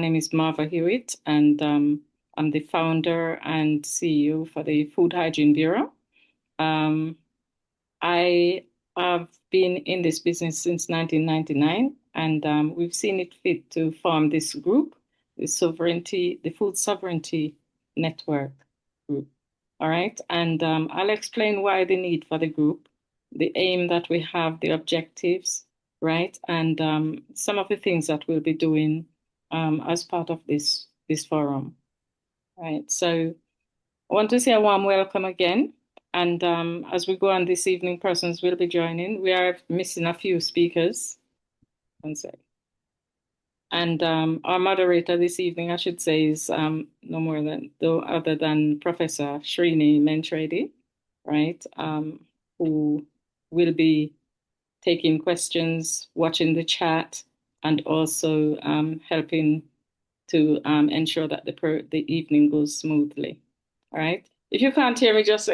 My name is Marva Hewitt, and I'm the founder and CEO for the Food Hygiene Bureau. Um, I have been in this business since 1999, and we've seen it fit to form this group, the Food Sovereignty Network group. All right, and I'll explain why the need for the group, the aim that we have, the objectives, right, and some of the things that we'll be doing as part of this forum. Right. So I want to say a warm welcome again. And as we go on this evening, persons will be joining. We are missing a few speakers. One sec. And our moderator this evening, I should say, is no other than Professor Srini Mentredi, right? Who will be taking questions, watching the chat, and also helping to ensure that the evening goes smoothly. All right. If you can't hear me, just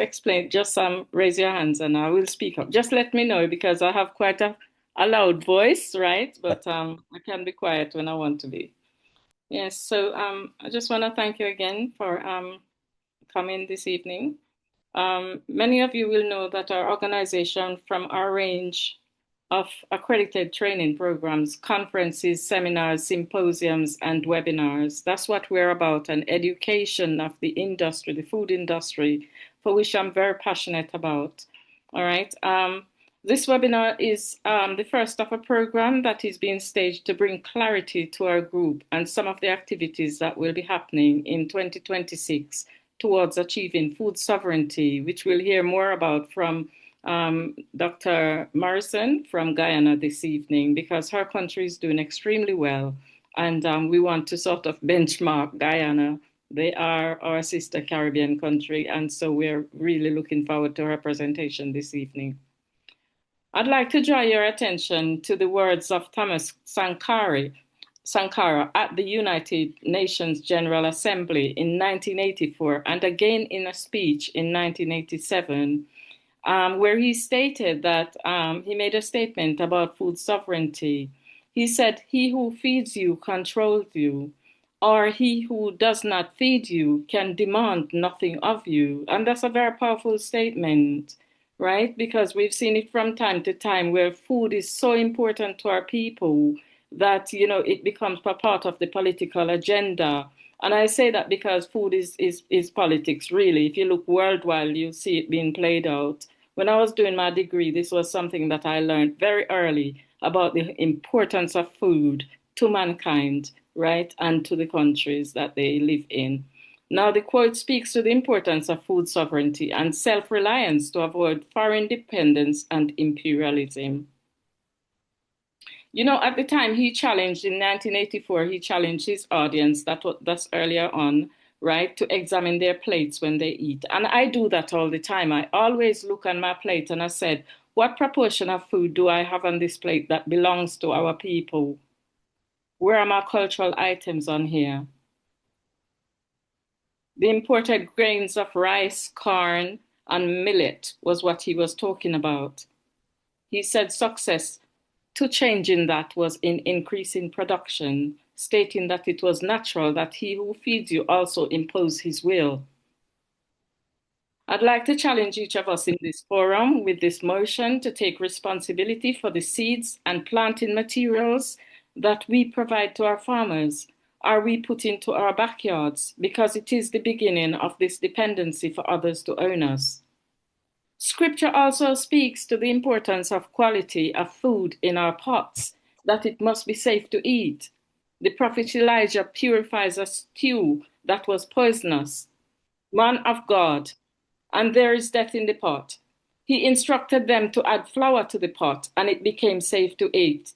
raise your hands and I will speak up. Just let me know because I have quite a loud voice, right? But I can be quiet when I want to be. Yes, so I just want to thank you again for coming this evening. Many of you will know that our organization, from our range of accredited training programs, conferences, seminars, symposiums, and webinars. That's what we're about, an education of the industry, the food industry, for which I'm very passionate about. All right. This webinar is the first of a program that is being staged to bring clarity to our group and some of the activities that will be happening in 2026 towards achieving food sovereignty, which we'll hear more about from Dr. Morrison from Guyana this evening, because her country is doing extremely well. And we want to sort of benchmark Guyana. They are our sister Caribbean country. And so we're really looking forward to her presentation this evening. I'd like to draw your attention to the words of Thomas Sankara at the United Nations General Assembly in 1984 and again in a speech in 1987, where he stated that he made a statement about food sovereignty. He said, "He who feeds you controls you, or he who does not feed you can demand nothing of you." And that's a very powerful statement, right? Because we've seen it from time to time where food is so important to our people that, it becomes a part of the political agenda. And I say that because food is politics, really. If you look worldwide, you see it being played out. When I was doing my degree, this was something that I learned very early about the importance of food to mankind, right, and to the countries that they live in. Now, the quote speaks to the importance of food sovereignty and self-reliance to avoid foreign dependence and imperialism. At the time in 1984, he challenged his audience, that's earlier on, right, to examine their plates when they eat. And I do that all the time. I always look on my plate and I said, what proportion of food do I have on this plate that belongs to our people? Where are my cultural items on here? The imported grains of rice, corn, and millet was what he was talking about. He said success to changing that was in increasing production, stating that it was natural that he who feeds you also impose his will. I'd like to challenge each of us in this forum with this motion to take responsibility for the seeds and planting materials that we provide to our farmers, or we put into our backyards, because it is the beginning of this dependency for others to own us. Scripture also speaks to the importance of quality of food in our pots, that it must be safe to eat. The prophet Elijah purifies a stew that was poisonous. Man of God, and there is death in the pot. He instructed them to add flour to the pot, and it became safe to eat.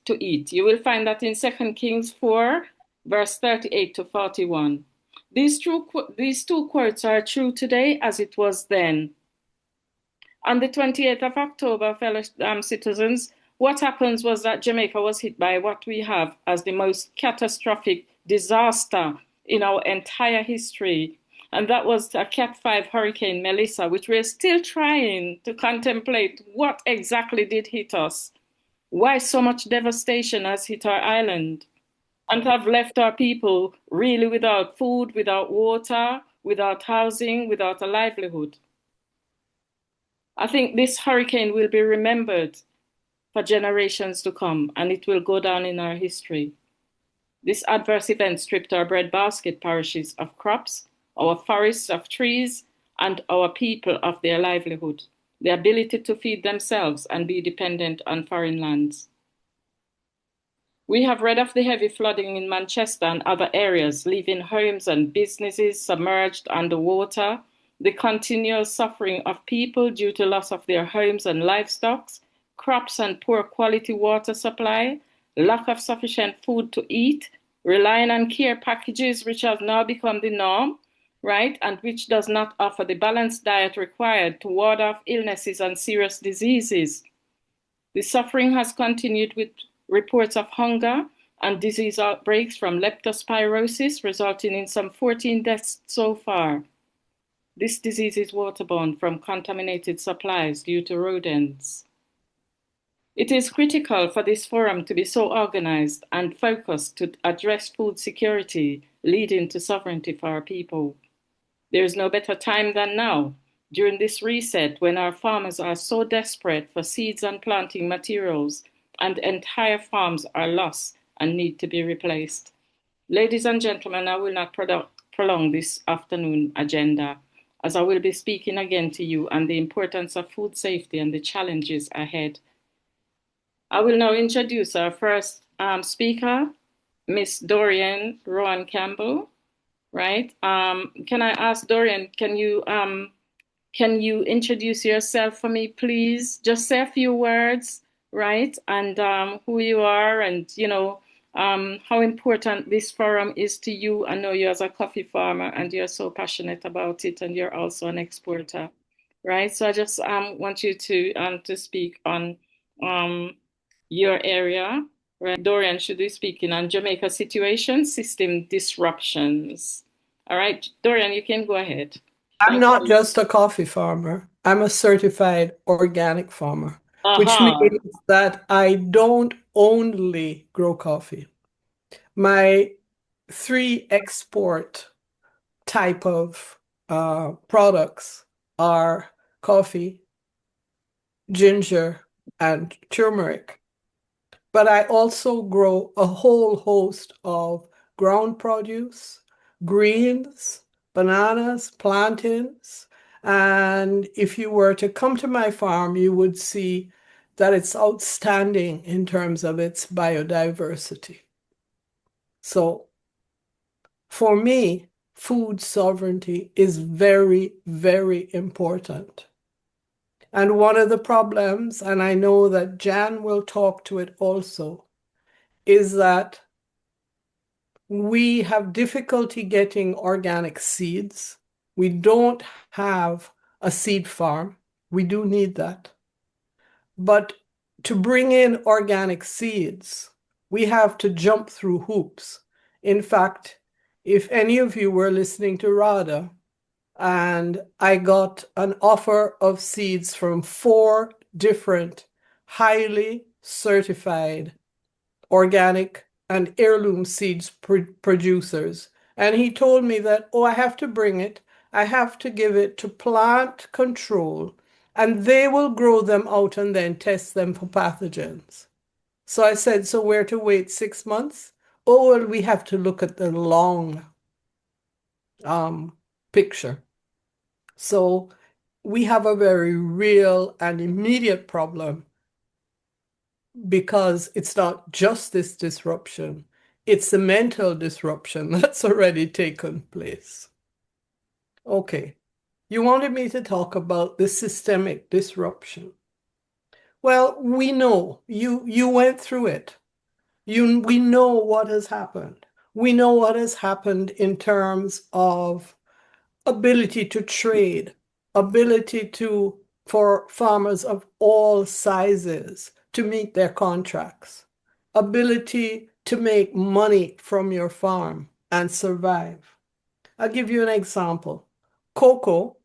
You will find that in 2 Kings 4, verse 38 to 41. These two quotes are true today as it was then. On the 28th of October, fellow citizens, what happens was that Jamaica was hit by what we have as the most catastrophic disaster in our entire history. And that was a Cat 5 Hurricane Melissa, which we're still trying to contemplate what exactly did hit us. Why so much devastation has hit our island? and have left our people really without food, without water, without housing, without a livelihood. I think this hurricane will be remembered for generations to come, and it will go down in our history. This adverse event stripped our breadbasket parishes of crops, our forests of trees, and our people of their livelihood, the ability to feed themselves and be dependent on foreign lands. We have read of the heavy flooding in Manchester and other areas, leaving homes and businesses submerged underwater, the continuous suffering of people due to loss of their homes and livestock, crops and poor quality water supply, lack of sufficient food to eat, relying on care packages which have now become the norm, right, and which does not offer the balanced diet required to ward off illnesses and serious diseases. The suffering has continued with reports of hunger and disease outbreaks from leptospirosis, resulting in some 14 deaths so far. This disease is waterborne from contaminated supplies due to rodents. It is critical for this forum to be so organized and focused to address food security, leading to sovereignty for our people. There is no better time than now, during this reset, when our farmers are so desperate for seeds and planting materials, and entire farms are lost and need to be replaced. Ladies and gentlemen, I will not prolong this afternoon agenda, as I will be speaking again to you on the importance of food safety and the challenges ahead. I will now introduce our first speaker, Miss Dorian Rowan Campbell. Right? Can I ask Dorian? Can you introduce yourself for me, please? Just say a few words, right? And who you are, and how important this forum is to you. I know you as a coffee farmer, and you're so passionate about it, and you're also an exporter, right? So I just want you to speak on your area, right? Dorian should be speaking on Jamaica situation, system disruptions. All right, Dorian, you can go ahead. I'm Thank not you. just a coffee farmer. I'm a certified organic farmer, which Uh-huh. means that I don't only grow coffee. My three export type of products are coffee, ginger, and turmeric. But I also grow a whole host of ground produce, greens, bananas, plantains. And if you were to come to my farm, you would see that it's outstanding in terms of its biodiversity. So for me, food sovereignty is very, very important. And one of the problems, and I know that Jan will talk to it also, is that we have difficulty getting organic seeds. We don't have a seed farm. We do need that. But to bring in organic seeds, we have to jump through hoops. In fact, if any of you were listening to Rada, and I got an offer of seeds from 4 different highly certified organic and heirloom seeds producers. And he told me that, oh, I have to bring it. I have to give it to plant control, and they will grow them out and then test them for pathogens. So I said, so we're to wait 6 months? Oh, well, we have to look at the long picture. So we have a very real and immediate problem because it's not just this disruption, it's the mental disruption that's already taken place. Okay, you wanted me to talk about the systemic disruption. Well, we know you went through it. We know what has happened. We know what has happened in terms of ability to trade, ability for farmers of all sizes to meet their contracts, ability to make money from your farm and survive. I'll give you an example. Cocoa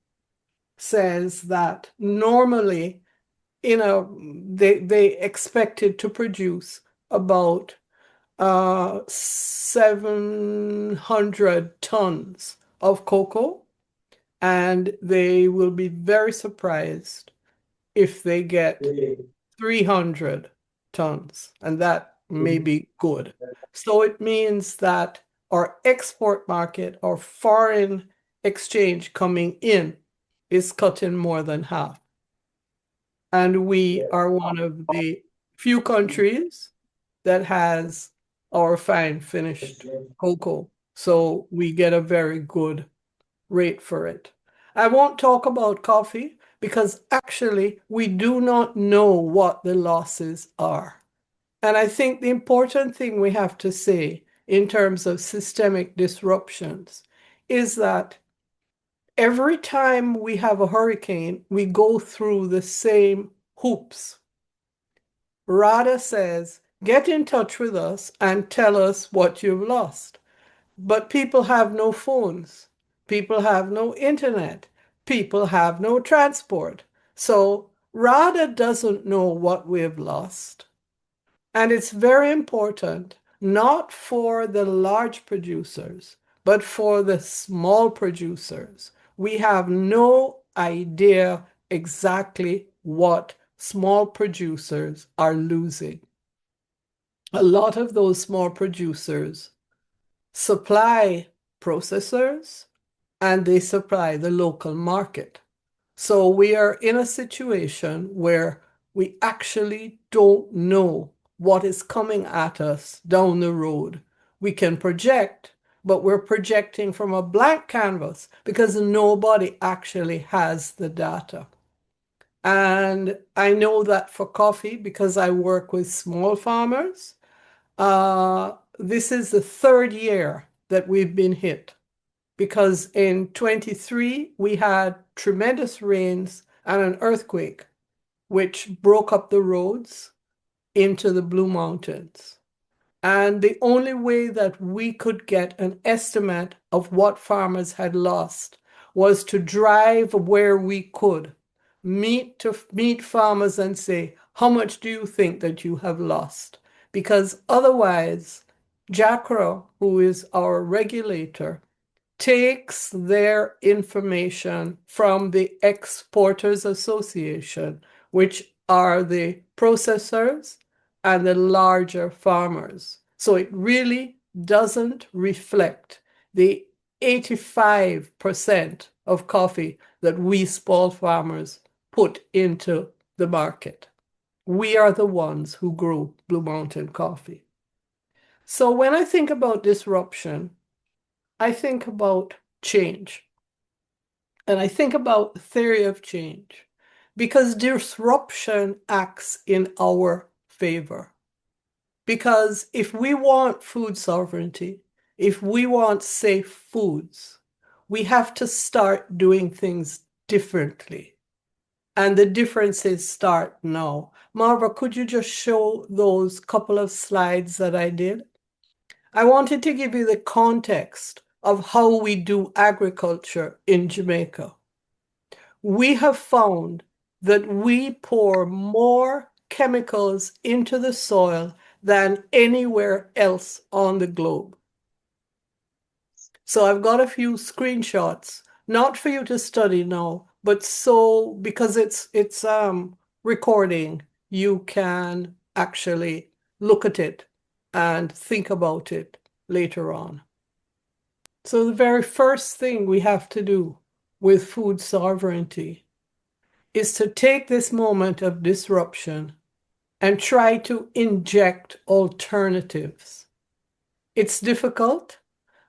says that normally they expected to produce about 700 tons of cocoa, and they will be very surprised if they get 300 tons, and that may be good. So it means that our export market, our foreign exchange coming in, is cutting more than half. And we are one of the few countries that has our fine finished cocoa. So we get a very good rate for it. I won't talk about coffee because actually we do not know what the losses are. And I think the important thing we have to say in terms of systemic disruptions is that every time we have a hurricane, we go through the same hoops. Rada says, get in touch with us and tell us what you've lost. But people have no phones. People have no internet. People have no transport. So RADA doesn't know what we've lost. And it's very important, not for the large producers, but for the small producers. We have no idea exactly what small producers are losing. A lot of those small producers supply processors and they supply the local market. So we are in a situation where we actually don't know what is coming at us down the road. We can project, but we're projecting from a blank canvas because nobody actually has the data. And I know that for coffee, because I work with small farmers, this is the third year that we've been hit because in 23 we had tremendous rains and an earthquake which broke up the roads into the Blue Mountains. And the only way that we could get an estimate of what farmers had lost was to drive where we could, meet farmers and say, how much do you think that you have lost? Because otherwise, JACRA, who is our regulator, takes their information from the Exporters Association, which are the processors and the larger farmers. So it really doesn't reflect the 85% of coffee that we small farmers put into the market. We are the ones who grow Blue Mountain coffee. So when I think about disruption, I think about change. And I think about the theory of change because disruption acts in our favor. Because if we want food sovereignty, if we want safe foods, we have to start doing things differently. And the differences start now. Marva, could you just show those couple of slides that I did? I wanted to give you the context of how we do agriculture in Jamaica. We have found that we pour more chemicals into the soil than anywhere else on the globe. So I've got a few screenshots, not for you to study now, but so because it's recording, you can actually look at it and think about it later on. So the very first thing we have to do with food sovereignty is to take this moment of disruption and try to inject alternatives. It's difficult.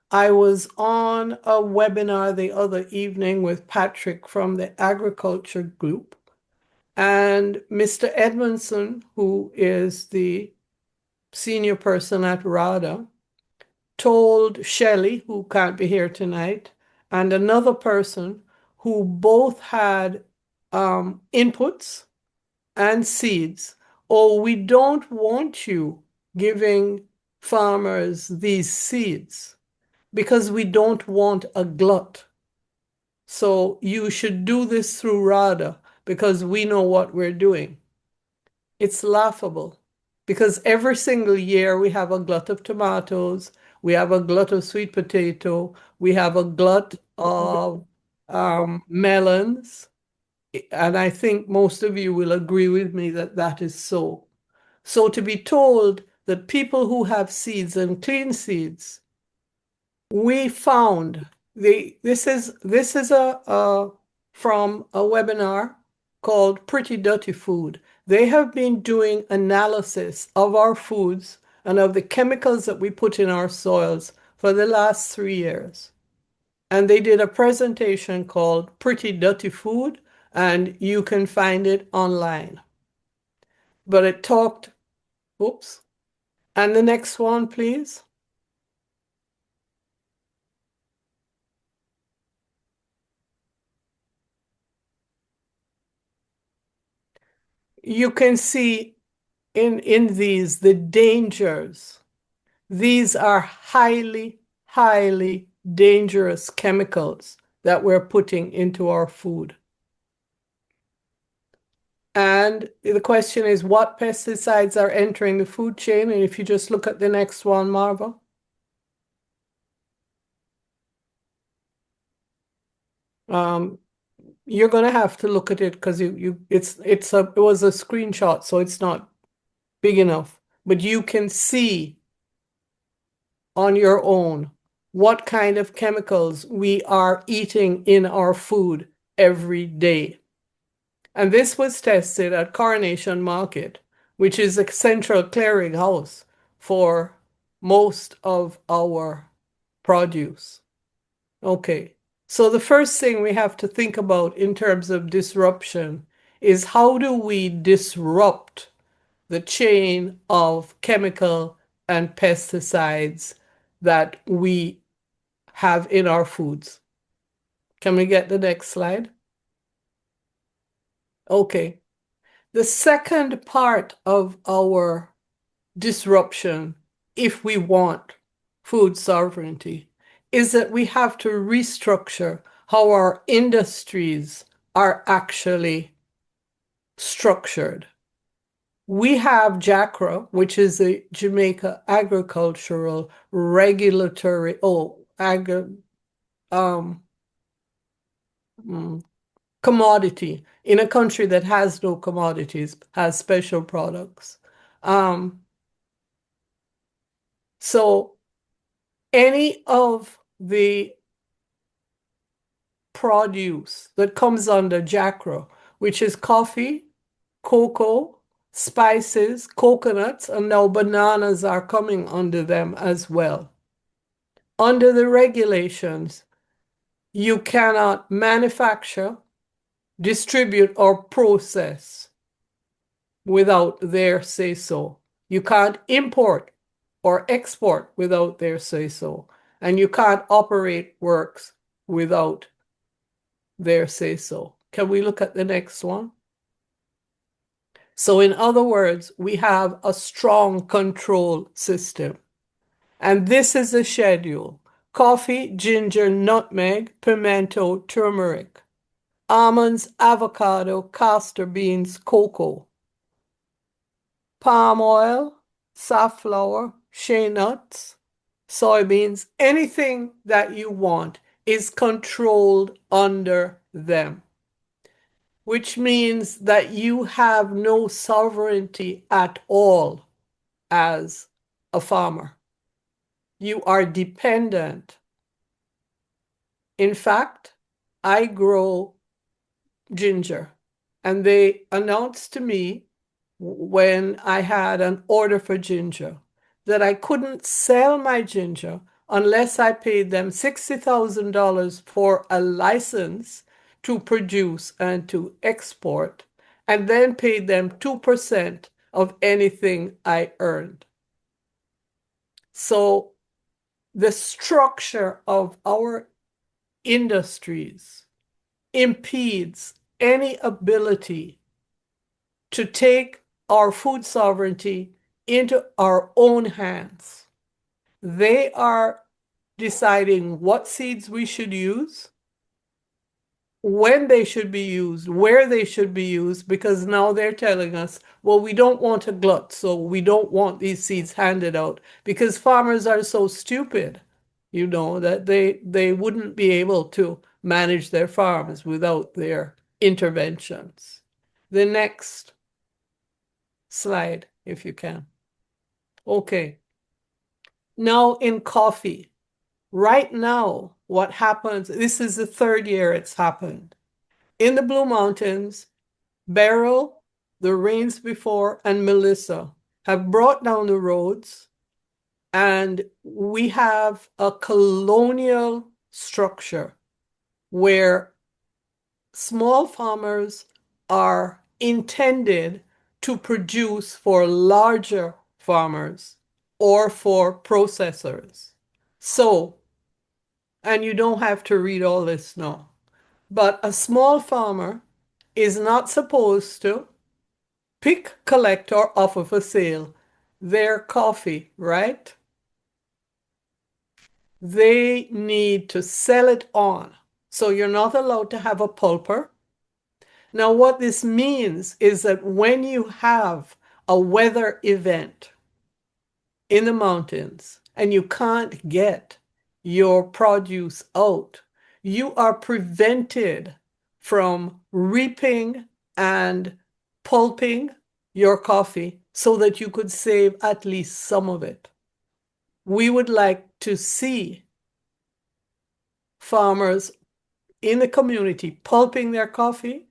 I was on a webinar the other evening with Patrick from the agriculture group, and Mr. Edmondson, who is the senior person at RADA, told Shelley, who can't be here tonight, and another person who both had inputs and seeds. Oh, we don't want you giving farmers these seeds because we don't want a glut. So you should do this through RADA because we know what we're doing. It's laughable. because every single year we have a glut of tomatoes, we have a glut of sweet potato, we have a glut of melons, and I think most of you will agree with me that that is so. So to be told that people who have seeds and clean seeds, we found this is a from a webinar called Pretty Dirty Food. They have been doing analysis of our foods and of the chemicals that we put in our soils for the last 3 years. And they did a presentation called Pretty Dirty Food, and you can find it online. But it talked, oops, and the next one, please. You can see in these the dangers. These are highly, highly dangerous chemicals that we're putting into our food. And the question is, what pesticides are entering the food chain? And if you just look at the next one, Marva. You're going to have to look at it because it was a screenshot, so it's not big enough. But you can see on your own what kind of chemicals we are eating in our food every day. And this was tested at Coronation Market, which is a central clearinghouse for most of our produce. Okay, so the first thing we have to think about in terms of disruption is how do we disrupt the chain of chemical and pesticides that we have in our foods. Can we get the next slide? Okay. The second part of our disruption, if we want food sovereignty, is that we have to restructure how our industries are actually structured. We have JACRA, which is the Jamaica Agricultural Regulatory, commodity in a country that has no commodities, has special products. So any of the produce that comes under JACRA, which is coffee, cocoa, spices, coconuts, and now bananas are coming under them as well. Under the regulations, you cannot manufacture, distribute, or process without their say-so. You can't import or export without their say-so. And you can't operate works without their say-so. Can we look at the next one? So in other words, we have a strong control system. And this is the schedule: coffee, ginger, nutmeg, pimento, turmeric, almonds, avocado, castor beans, cocoa, palm oil, safflower, shea nuts, soybeans, anything that you want is controlled under them, which means that you have no sovereignty at all as a farmer. You are dependent. In fact, I grow ginger, and they announced to me when I had an order for ginger that I couldn't sell my ginger unless I paid them $60,000 for a license to produce and to export, and then paid them 2% of anything I earned. So the structure of our industries impedes any ability to take our food sovereignty into our own hands. They are deciding what seeds we should use, when they should be used, where they should be used, because now they're telling us, well, we don't want a glut, so we don't want these seeds handed out because farmers are so stupid, that they wouldn't be able to manage their farms without their interventions. The next slide, if you can. Okay. Now in coffee, right now, what happens, this is the third year it's happened. In the Blue Mountains, Beryl, the rains before, and Melissa have brought down the roads, and we have a colonial structure where small farmers are intended to produce for larger farmers or for processors. So, and you don't have to read all this now, but a small farmer is not supposed to pick, collect, or offer for sale their coffee, right? They need to sell it on. So you're not allowed to have a pulper. Now, what this means is that when you have a weather event in the mountains and you can't get your produce out, you are prevented from reaping and pulping your coffee so that you could save at least some of it. We would like to see farmers in the community pulping their coffee,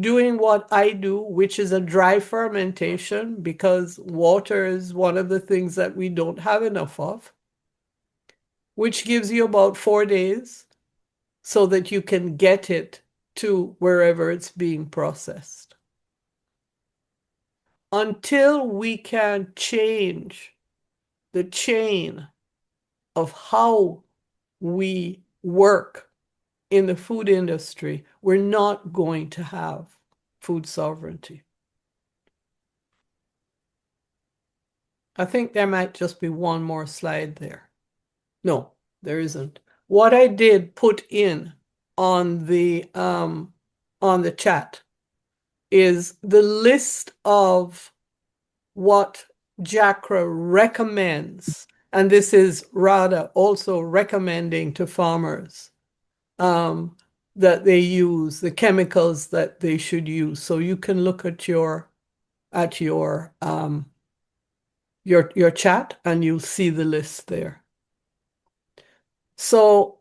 doing what I do, which is a dry fermentation, because water is one of the things that we don't have enough of, which gives you about 4 days so that you can get it to wherever it's being processed. Until we can change the chain of how we work in the food industry, we're not going to have food sovereignty. I think there might just be one more slide there. No, there isn't. What I did put in on the chat is the list of what JACRA recommends, and this is RADA also recommending to farmers that they use, the chemicals that they should use. So you can look at your chat and you'll see the list there. So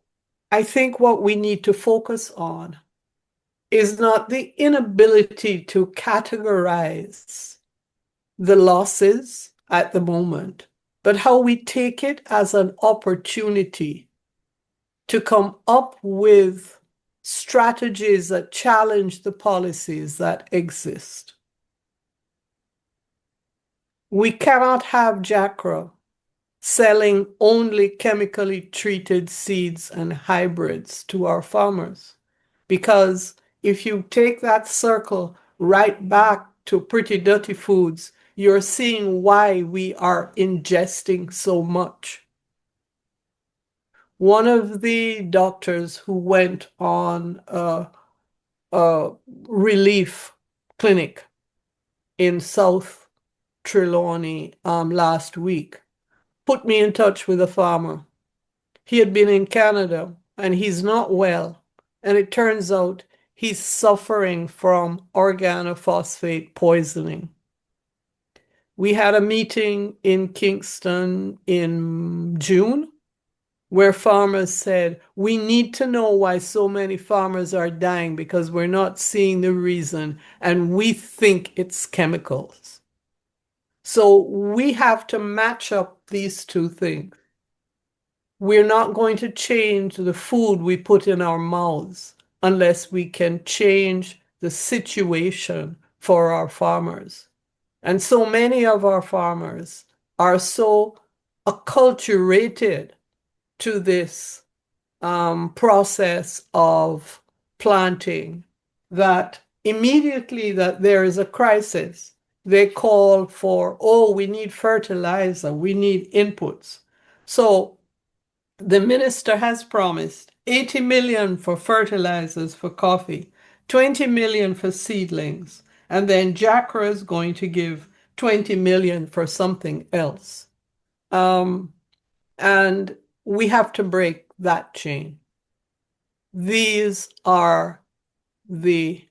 I think what we need to focus on is not the inability to categorize the losses at the moment, but how we take it as an opportunity to come up with strategies that challenge the policies that exist. We cannot have JACRA selling only chemically treated seeds and hybrids to our farmers, because if you take that circle right back to Pretty Dirty Foods, you're seeing why we are ingesting so much. One of the doctors who went on a relief clinic in South Trelawney last week put me in touch with a farmer. He had been in Canada and he's not well. And it turns out he's suffering from organophosphate poisoning. We had a meeting in Kingston in June where farmers said, we need to know why so many farmers are dying because we're not seeing the reason and we think it's chemicals. So we have to match up these two things. We're not going to change the food we put in our mouths unless we can change the situation for our farmers. And so many of our farmers are so acculturated to this process of planting that immediately that there is a crisis, they call for, oh, we need fertilizer, we need inputs. So the minister has promised 80 million for fertilizers for coffee, 20 million for seedlings, and then Jackra is going to give 20 million for something else. And we have to break that chain. These are the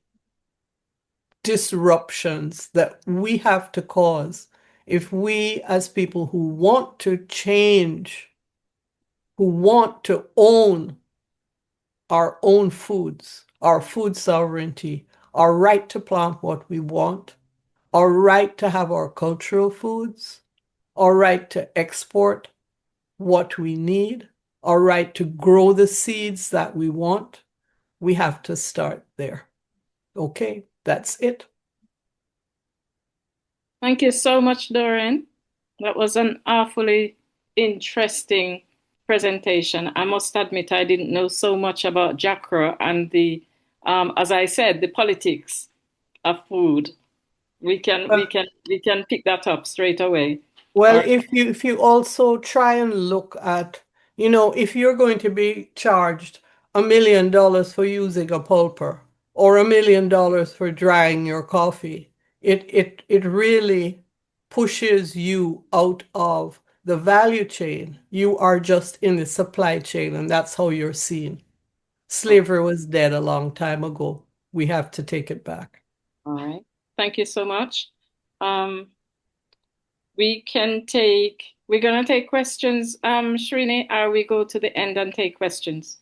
disruptions that we have to cause if we, as people who want to change, who want to own our own foods, our food sovereignty, our right to plant what we want, our right to have our cultural foods, our right to export what we need, our right to grow the seeds that we want. We have to start there. Okay, that's it. Thank you so much, Doreen. That was an awfully interesting presentation. I must admit, I didn't know so much about Jackra and as I said, the politics of food. We can Uh, we can we can pick that up straight away. All Well, right. if you also try and look at, if you're going to be charged $1 million for using a pulper or $1 million for drying your coffee, it really pushes you out of the value chain. You are just in the supply chain, and that's how you're seen. Slavery was dead a long time ago. We have to take it back. All right. Thank you so much. Um, we're gonna take questions. Shrini, are we go to the end and take questions?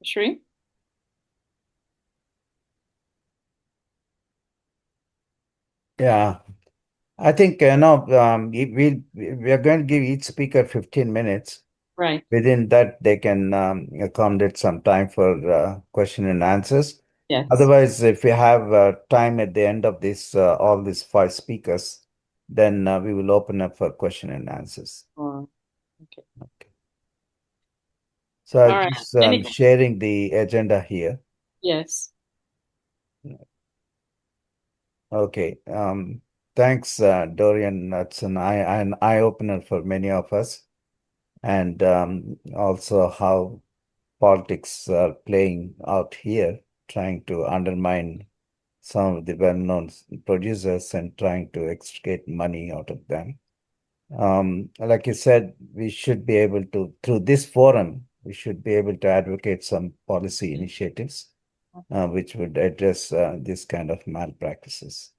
Shrini? Yeah, I think we are going to give each speaker 15 minutes. Right. Within that, they can accommodate some time for question and answers. Yes. Otherwise, if we have time at the end of this, all these five speakers, then we will open up for question and answers. Oh, okay. Okay. So All I'm right. just sharing the agenda here. Yes. Okay. Thanks, Dorian. That's an eye-opener for many of us, and also how politics are playing out here, trying to undermine some of the well-known producers and trying to extricate money out of them. Like you said, we should be able to, through this forum, we should be able to advocate some policy initiatives which would address this kind of malpractices.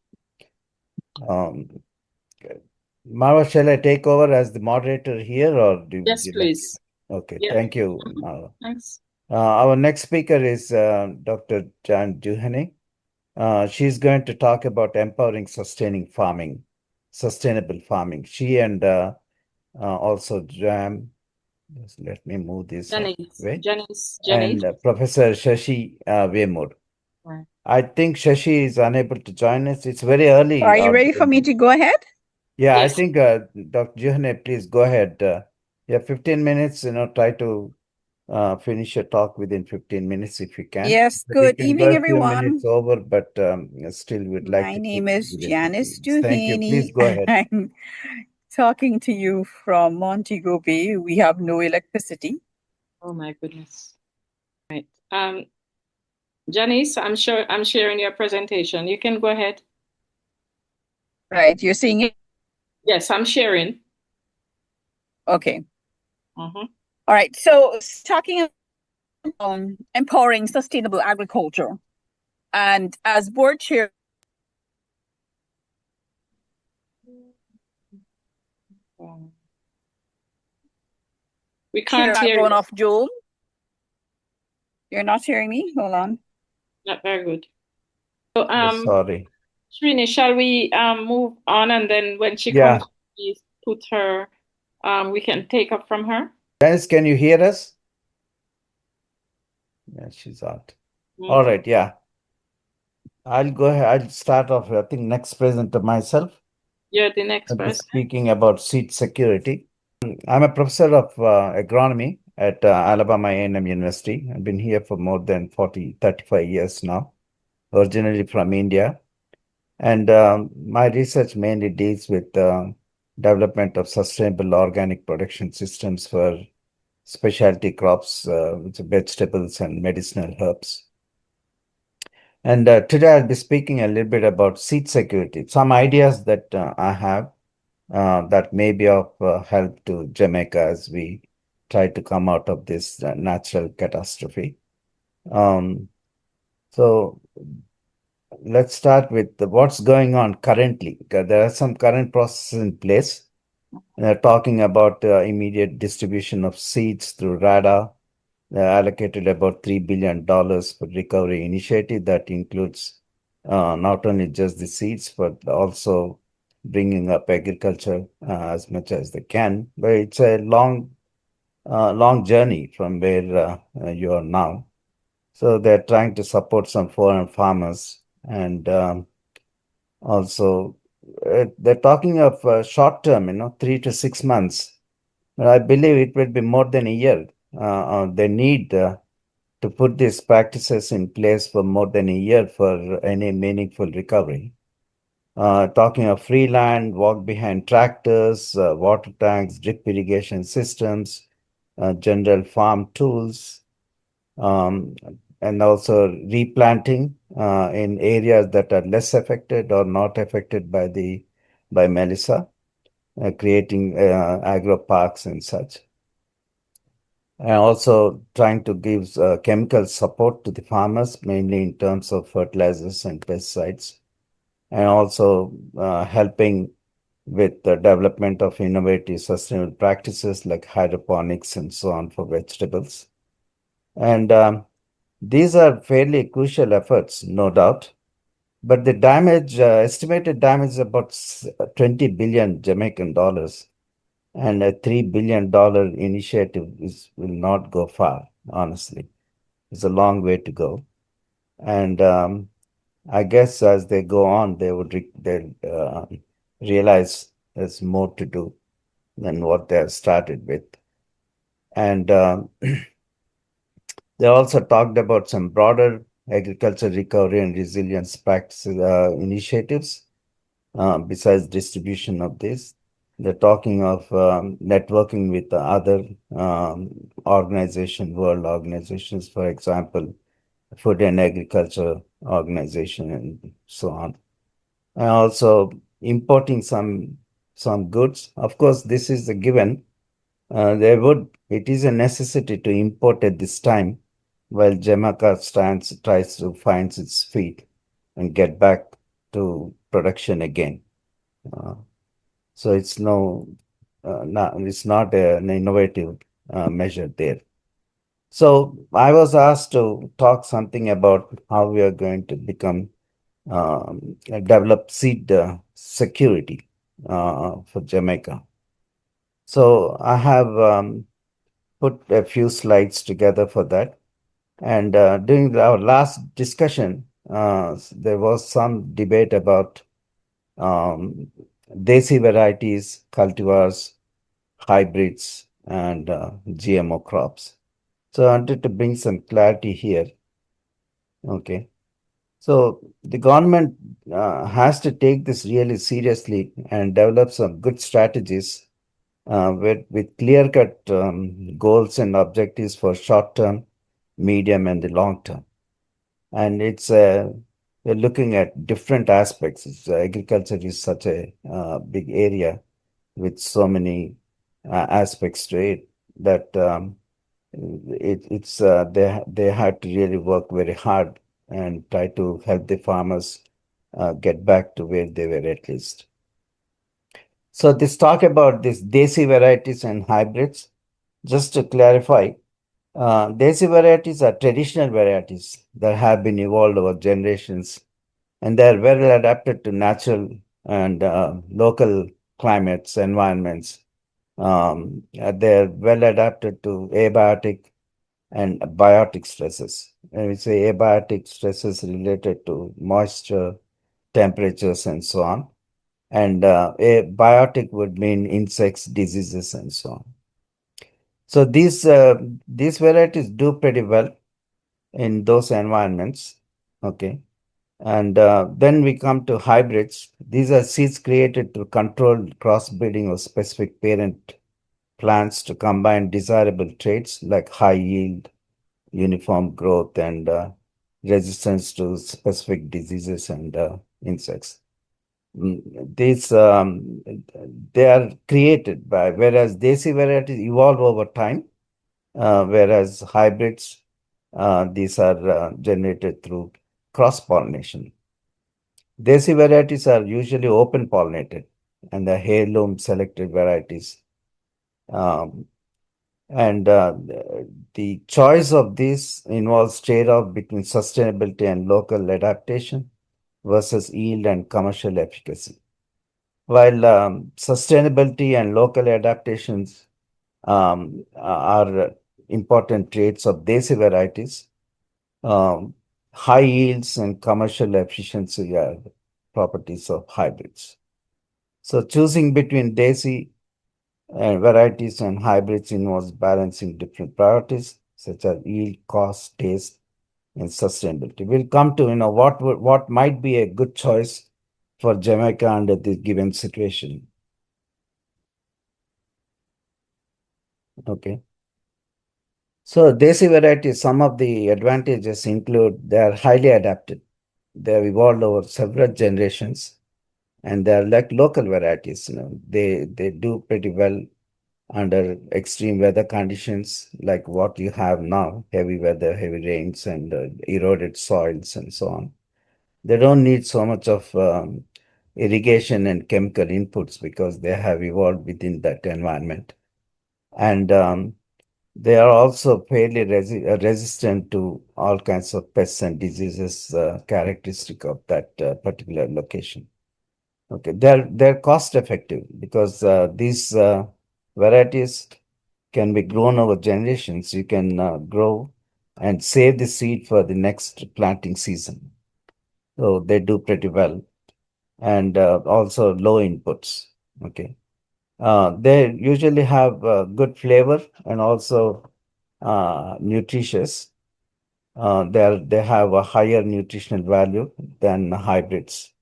Marwa, shall I take over as the moderator here, or Yes, you please. Okay, Yeah. thank you, Marwa. Thanks. Our next speaker is Dr. Jan Juhane. She's going to talk about empowering sustainable farming. She and also Jam, just let me move this way. Janice. And Professor Shashi Vemur. Right. I think Shashi is unable to join us. It's very early. Are you ready for me to go ahead? Yeah, Yes. I think Dr. Juhane, please go ahead. You have 15 minutes, try to finish your talk within 15 minutes if you can. Yes, But good you can evening, go a few everyone. minutes over, but still we'd like My to name keep it is within 15 Janice minutes. Thank you. Please Duhaney. go ahead. I'm talking to you from Montego Bay. We have no electricity. Oh my goodness. Right. Janice, I'm sharing your presentation. You can go ahead. Right, you're seeing it? Yes, I'm sharing. Okay. Mm-hmm. All right, so talking about empowering sustainable agriculture. And as board chair, We can't hear going you. off Joel. You're not hearing me? Hold on. Not very good. So, Sorry. Srini, shall we move on, and then when she Yeah. comes, please put her, we can take up from her. Janice, can you hear us? Yeah, she's out. All right, yeah. I'll go ahead. I'll start off, I think, next presenter myself. You're the next I'll be person. speaking about seed security. I'm a professor of agronomy at Alabama A&M University. I've been here for more than 35 years now, originally from India. And my research mainly deals with development of sustainable organic production systems for specialty crops, which are vegetables and medicinal herbs. And today I'll be speaking a little bit about seed security, some ideas that I have that may be of help to Jamaica as we try to come out of this natural catastrophe. So let's start with what's going on currently. There are some current processes in place. They're talking about immediate distribution of seeds through RADA. They allocated about $3 billion for recovery initiative that includes not only just the seeds, but also bringing up agriculture as much as they can. But it's a long journey from where you are now. So they're trying to support some foreign farmers, and also they're talking of short term, 3 to 6 months. But I believe it will be more than a year. They need to put these practices in place for more than a year for any meaningful recovery. Talking of free land, walk behind tractors, water tanks, drip irrigation systems, general farm tools, and also replanting in areas that are less affected or not affected by Melissa, creating agro parks and such. And also trying to give chemical support to the farmers, mainly in terms of fertilizers and pesticides, and also helping with the development of innovative sustainable practices like hydroponics and so on for vegetables. And these are fairly crucial efforts, no doubt, but the damage, estimated damage is about 20 billion Jamaican dollars. And a $3 billion initiative will not go far, honestly. It's a long way to go. And I guess as they go on, they'll realize there's more to do than what they have started with. And they also talked about some broader agriculture recovery and resilience practices initiatives besides distribution of this. They're talking of networking with the other world organizations, for example, Food and Agriculture Organization and so on. And also importing some goods. Of course, this is a given. It is a necessity to import at this time, while Jamaica tries to find its feet and get back to production again. So it's it's not an innovative measure there. So I was asked to talk something about how we are going to develop seed security for Jamaica. So I have put a few slides together for that. And during our last discussion, there was some debate about desi varieties, cultivars, hybrids, and GMO crops. So I wanted to bring some clarity here. Okay. So the government has to take this really seriously and develop some good strategies with clear-cut goals and objectives for short-term, medium, and the long term. And we're looking at different aspects. Agriculture is such a big area with so many aspects to it that they had to really work very hard and try to help the farmers get back to where they were at least. So this talk about these desi varieties and hybrids, just to clarify, desi varieties are traditional varieties that have been evolved over generations, and they are well adapted to natural and local climates, environments. They're well adapted to abiotic and biotic stresses. And we say abiotic stresses related to moisture, temperatures, and so on. And a biotic would mean insects, diseases, and so on. So these varieties do pretty well in those environments. Okay. And then we come to hybrids. These are seeds created through controlled crossbreeding of specific parent plants to combine desirable traits like high yield, uniform growth, and resistance to specific diseases and insects. These they are created by, whereas desi varieties evolve over time, whereas hybrids these are generated through cross pollination. Desi varieties are usually open pollinated, and the heirloom selected varieties. Um, and the choice of these involves trade-off between sustainability and local adaptation versus yield and commercial efficacy. While sustainability and local adaptations are important traits of desi varieties, um, high yields and commercial efficiency are properties of hybrids. So choosing between desi varieties and hybrids involves balancing different priorities such as yield, cost, taste, and sustainability. We'll come to what might be a good choice for Jamaica under this given situation. Okay. So desi varieties, some of the advantages include they are highly adapted. They have evolved over several generations, and they are like local varieties. They do pretty well under extreme weather conditions like what you have now, heavy weather, heavy rains, and eroded soils, and so on. They don't need so much of irrigation and chemical inputs because they have evolved within that environment. And they are also fairly resistant to all kinds of pests and diseases characteristic of that particular location. Okay, they're cost effective because these varieties can be grown over generations. You can grow and save the seed for the next planting season. So they do pretty well, and also low inputs. Okay, they usually have good flavor and also nutritious. They have a higher nutritional value than hybrids,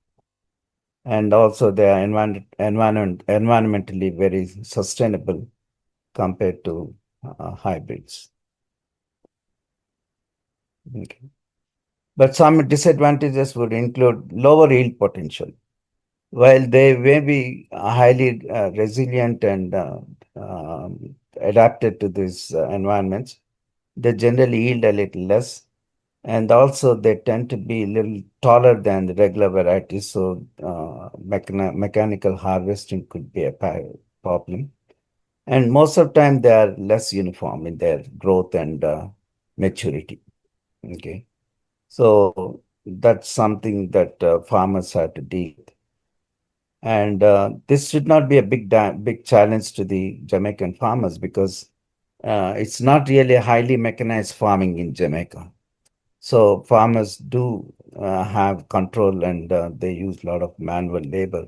and also they are environmentally very sustainable compared to hybrids. Okay. But some disadvantages would include lower yield potential. While they may be highly resilient and adapted to these environments, they generally yield a little less. And also, they tend to be a little taller than the regular varieties, so mechanical harvesting could be a problem. And most of the time, they are less uniform in their growth and maturity. Okay, so that's something that farmers have to deal with. And this should not be a big challenge to the Jamaican farmers because it's not really a highly mechanized farming in Jamaica. So farmers do have control and they use a lot of manual labor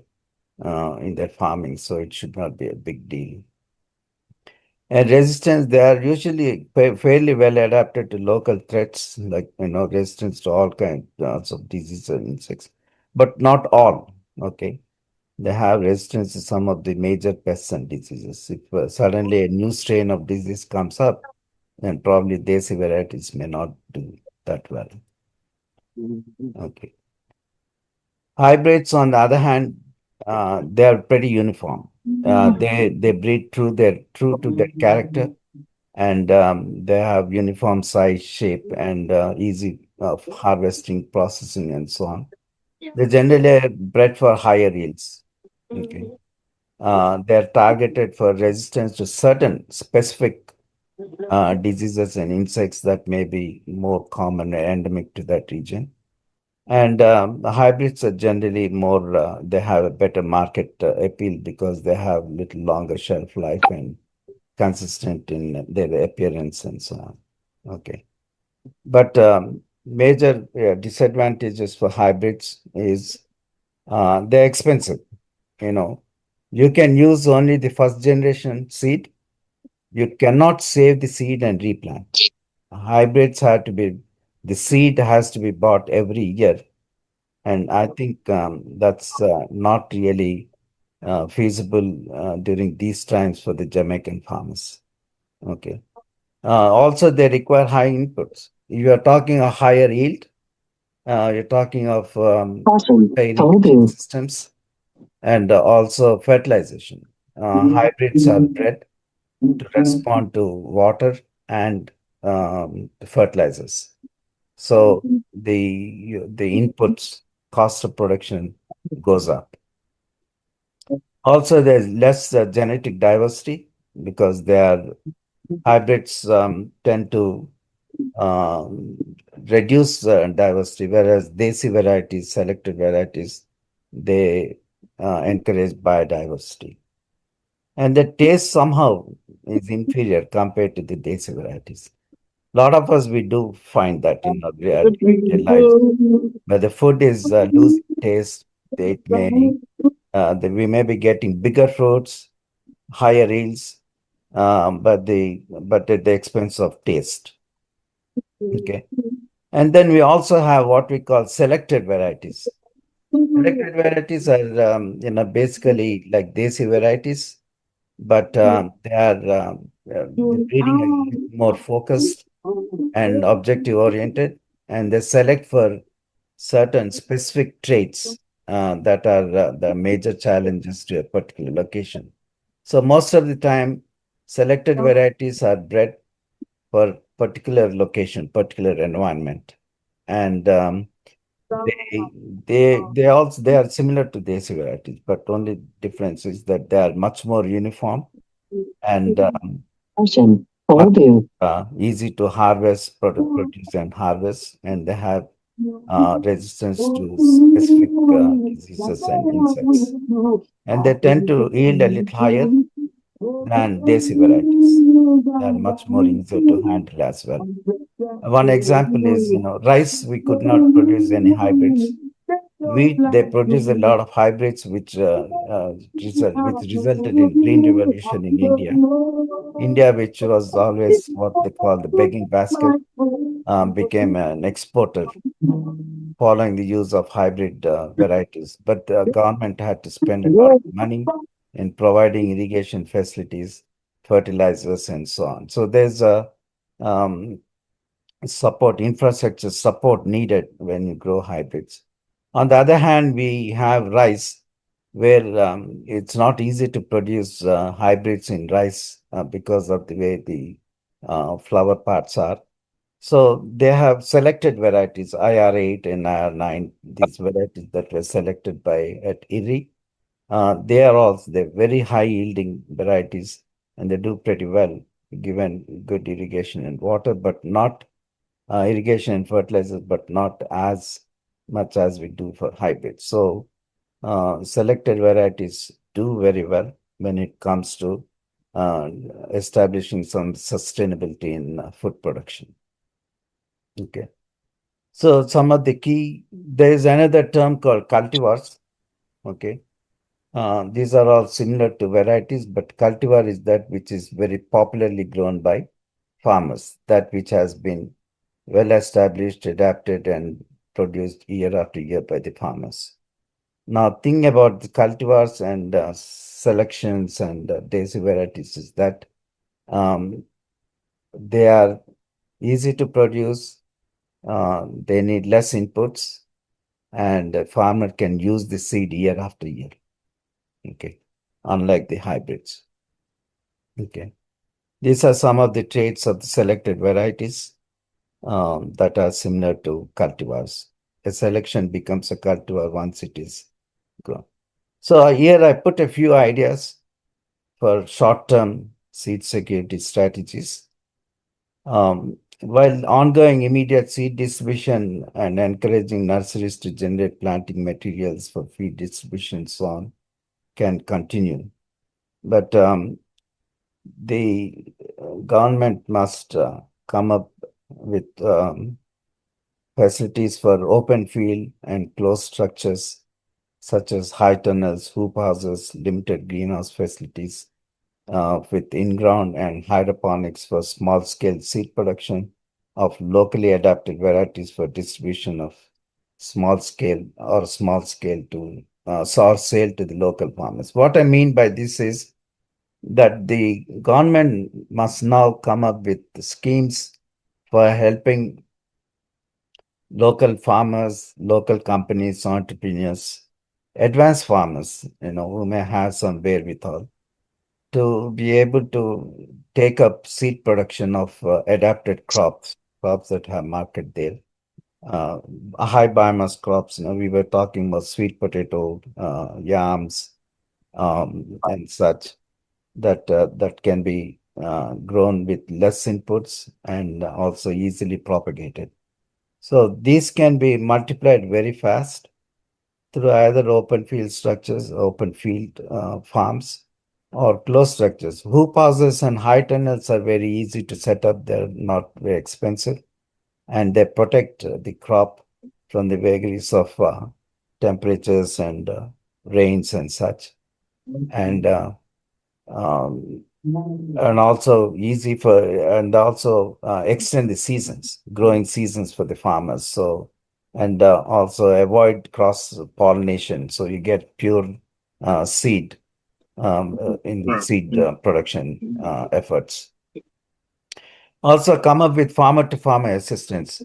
in their farming, so it should not be a big deal. And resistance, they are usually fairly well adapted to local threats, like resistance to all kinds of diseases and insects, but not all. Okay, they have resistance to some of the major pests and diseases. If suddenly a new strain of disease comes up, then probably desi varieties may not do that well. Okay. Hybrids, on the other hand, they are pretty uniform. They breed true to their character, and they have uniform size, shape, and easy harvesting, processing, and so on. They generally are bred for higher yields. Okay. They're targeted for resistance to certain specific diseases and insects that may be more common and endemic to that region. And the hybrids are generally more, they have a better market appeal because they have little longer shelf life and consistent in their appearance and so on. Okay. But major disadvantages for hybrids is they're expensive. You know, you can use only the first generation seed. You cannot save the seed and replant. Hybrids have to be, the seed has to be bought every year And I think that's not really feasible during these times for the Jamaican farmers. Okay. Also, they require high inputs. You are talking a higher yield. You're talking of irrigation systems and also fertilization. Hybrids are bred to respond to water and the fertilizers. So the inputs cost of production goes up. Also, there's less genetic diversity because hybrids tend to um, reduce diversity, whereas desi varieties, selected varieties, they encourage biodiversity. And the taste somehow is inferior compared to the desi varieties. A lot of us, we do find that in our day-to-day lives, where the food is losing taste, we may be getting bigger fruits, higher yields, but at the expense of taste. Okay. And then we also have what we call selected varieties. Selected varieties are, basically like desi varieties, but the breeding is a little more focused and objective oriented, and they select for certain specific traits that are the major challenges to a particular location. So most of the time, selected varieties are bred for particular location, particular environment, and they are similar to desi varieties, but only difference is that they are much more uniform and much easy to produce and harvest, and they have resistance to specific diseases and insects. And they tend to yield a little higher than desi varieties. They are much more easier to handle as well. One example is, rice, we could not produce any hybrids. Wheat, they produce a lot of hybrids, which resulted in green revolution in India. India, which was always what they call the begging basket, became an exporter following the use of hybrid varieties. But the government had to spend a lot of money in providing irrigation facilities, fertilizers, and so on. So there's a um, infrastructure support needed when you grow hybrids. On the other hand, we have rice, where it's not easy to produce hybrids in rice because of the way the flower parts are. So they have selected varieties, IR8 and IR9, these varieties that were selected by at IRRI. They're very high yielding varieties, and they do pretty well given good irrigation and water, but not irrigation and fertilizers, but not as much as we do for hybrids. So selected varieties do very well when it comes to uh, establishing some sustainability in food production. Okay. So some of the there is another term called cultivars. Okay. These are all similar to varieties, but cultivar is that which is very popularly grown by farmers, that which has been well established, adapted, and produced year after year by the farmers. Now, thing about the cultivars and selections and desi varieties is that they are easy to produce, they need less inputs, and a farmer can use the seed year after year. Okay, unlike the hybrids. Okay, these are some of the traits of the selected varieties that are similar to cultivars. A selection becomes a cultivar once it is grown. So here I put a few ideas for short-term seed security strategies. While ongoing immediate seed distribution and encouraging nurseries to generate planting materials for feed distribution and so on can continue. But the government must come up with facilities for open field and closed structures such as high tunnels, hoop houses, limited greenhouse facilities with in-ground and hydroponics for small-scale seed production of locally adapted varieties for distribution of small scale to or sale to the local farmers. What I mean by this is that the government must now come up with schemes for helping local farmers, local companies, entrepreneurs, advanced farmers, who may have some wherewithal to be able to take up seed production of adapted crops that have market there. Uh, High biomass crops, we were talking about sweet potato, yams, and such that can be grown with less inputs and also easily propagated. So these can be multiplied very fast through either open field structures, open field farms, or closed structures. Hoop houses and high tunnels are very easy to set up. They're not very expensive, and they protect the crop from the vagaries of temperatures and rains and such. And um, and also easy for and also extend the seasons, growing seasons for the farmers. So and also avoid cross pollination, so you get pure seed in the seed production efforts. Also come up with farmer to farmer assistance.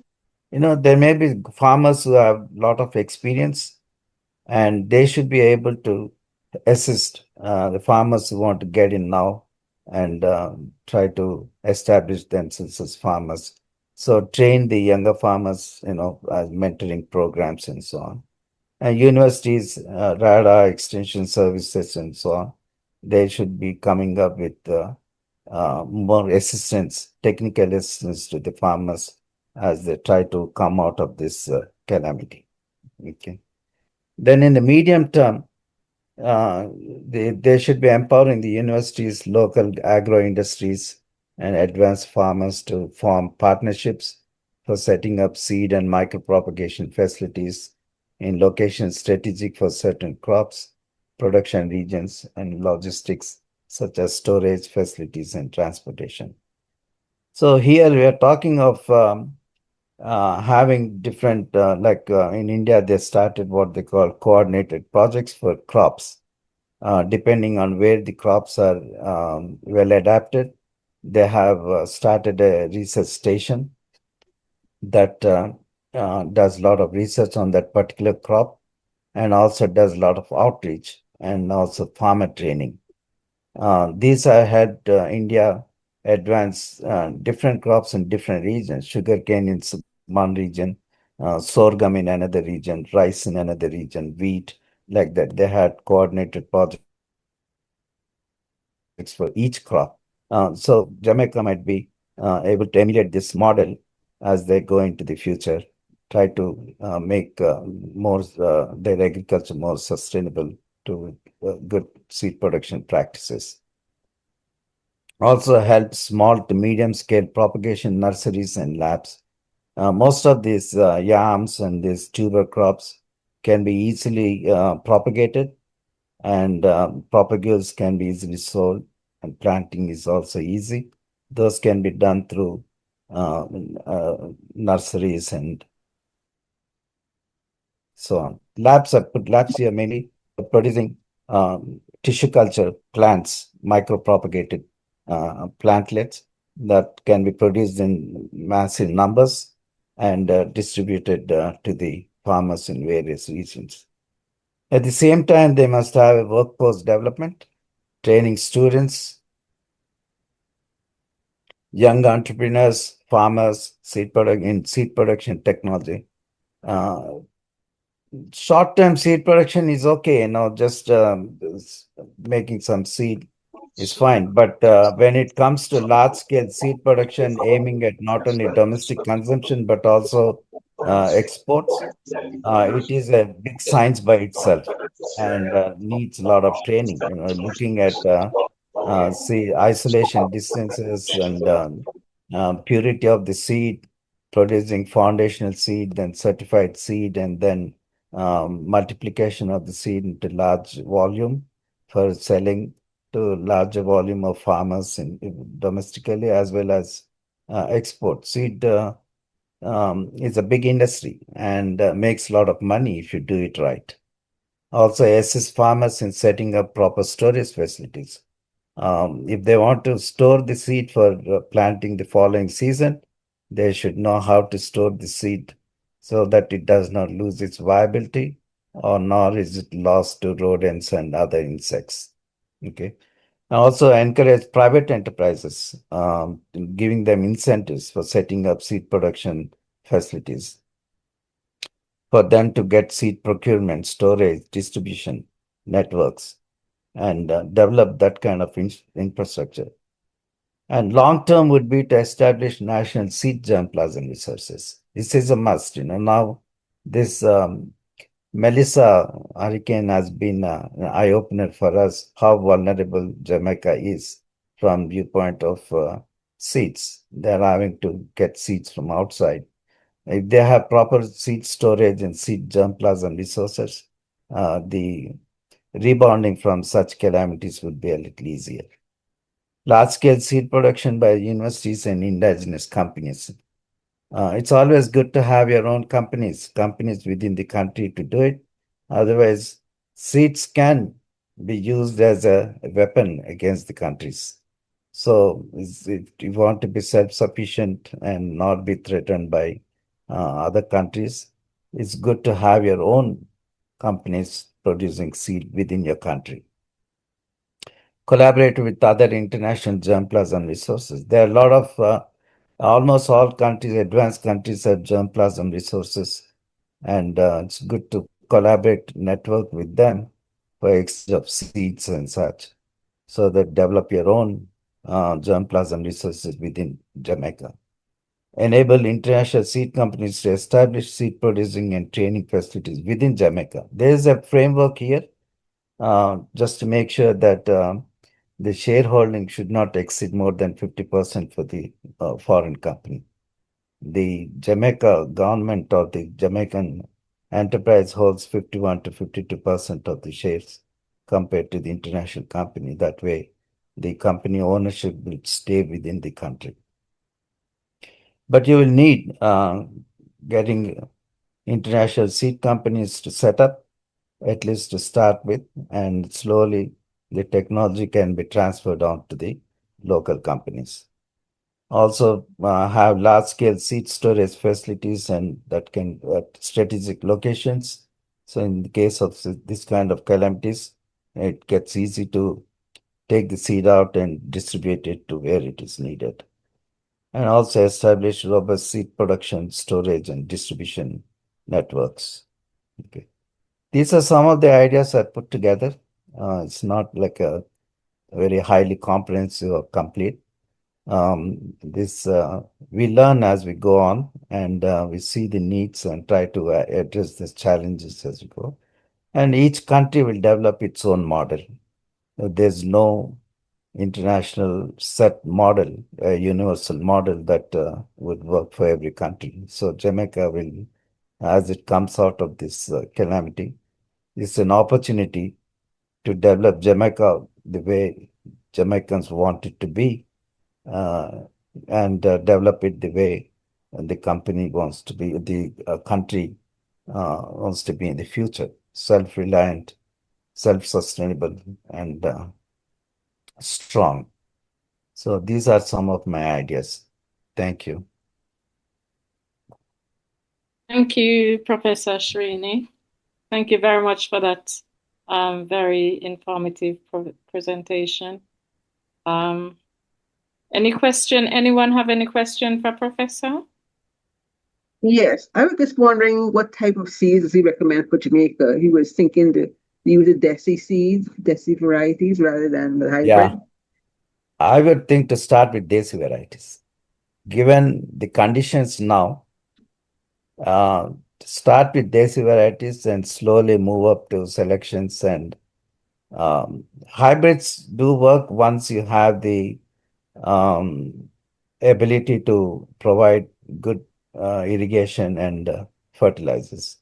There may be farmers who have a lot of experience, and they should be able to assist the farmers who want to get in now and try to establish themselves as farmers. So train the younger farmers, as mentoring programs and so on. And universities, RADA, extension services, and so on, they should be coming up with more assistance, technical assistance to the farmers as they try to come out of this calamity. Okay. Then in the medium term, they should be empowering the universities, local agro industries, and advanced farmers to form partnerships for setting up seed and micropropagation facilities in locations strategic for certain crops, production regions, and logistics, such as storage facilities and transportation. So here we are talking of having different, in India, they started what they call coordinated projects for crops. Depending on where the crops are well adapted, they have started a research station that does a lot of research on that particular crop and also does a lot of outreach and also farmer training. These have helped India advance different crops in different regions, sugarcane in one region, sorghum in another region, rice in another region, wheat, like that. They had coordinated projects for each crop. So Jamaica might be able to emulate this model as they go into the future, try to make their agriculture more sustainable to good seed production practices. Also help small to medium scale propagation nurseries and labs. Most of these yams and these tuber crops can be easily propagated, and propagules can be easily sold, and planting is also easy. Those can be done through uh, nurseries and so on. Labs here mainly for producing tissue culture plants, micropropagated plantlets that can be produced in massive numbers and distributed to the farmers in various regions. At the same time, they must have a workforce development, training students, young entrepreneurs, farmers, in seed production technology. Short-term seed production is okay, just making some seed is fine. But when it comes to large-scale seed production, aiming at not only domestic consumption but also exports, it is a big science by itself and needs a lot of training. Looking at isolation distances and purity of the seed, producing foundational seed, then certified seed, and then multiplication of the seed into large volume for selling to larger volume of farmers domestically as well as export. Seed is a big industry and makes a lot of money if you do it right. Also, assist farmers in setting up proper storage facilities. If they want to store the seed for planting the following season, they should know how to store the seed so that it does not lose its viability or nor is it lost to rodents and other insects. Okay. Also encourage private enterprises, giving them incentives for setting up seed production facilities for them to get seed procurement, storage, distribution networks, and develop that kind of infrastructure. And long term would be to establish national seed germplasm resources. This is a must. Now this Melissa hurricane has been an eye opener for us how vulnerable Jamaica is from viewpoint of seeds. They're having to get seeds from outside. If they have proper seed storage and seed germplasm resources, the rebounding from such calamities would be a little easier. Large-scale seed production by universities and indigenous companies. It's always good to have your own companies within the country to do it. Otherwise, seeds can be used as a weapon against the countries. So if you want to be self-sufficient and not be threatened by other countries, it's good to have your own companies producing seed within your country. Collaborate with other international germplasm resources. There are a lot of almost all countries, advanced countries, have germplasm resources, and it's good to collaborate, network with them for exchange of seeds and such, so that develop your own germplasm resources within Jamaica. Enable international seed companies to establish seed producing and training facilities within Jamaica. There is a framework here just to make sure that the shareholding should not exceed more than 50% for the foreign company. The Jamaica government or the Jamaican enterprise holds 51 to 52% of the shares compared to the international company. That way, the company ownership will stay within the country. But you will need getting international seed companies to set up, at least to start with, and slowly the technology can be transferred on to the local companies. Also have large-scale seed storage facilities and that can at strategic locations. So in the case of this kind of calamities, it gets easy to take the seed out and distribute it to where it is needed. And also establish robust seed production, storage, and distribution networks. Okay. These are some of the ideas I put together. It's not like a very highly comprehensive or complete. We learn as we go on, and we see the needs and try to address these challenges as we go. And each country will develop its own model. There's no international set model, a universal model that would work for every country. So Jamaica will, as it comes out of this calamity, it's an opportunity to develop Jamaica the way Jamaicans want it to be, and develop it the way the company wants to be, the country wants to be in the future, self-reliant, self-sustainable, and strong. So these are some of my ideas. Thank you. Thank you, Professor Srini. Thank you very much for that very informative presentation. Any question? Anyone have any question for Professor? Yes, I was just wondering what type of seeds does he recommend for Jamaica? He was thinking to use the Desi seeds, Desi varieties rather than the hybrid. Yeah, I would think to start with Desi varieties. Given the conditions now, start with Desi varieties and slowly move up to selections, and hybrids do work once you have the ability to provide good irrigation and fertilizers.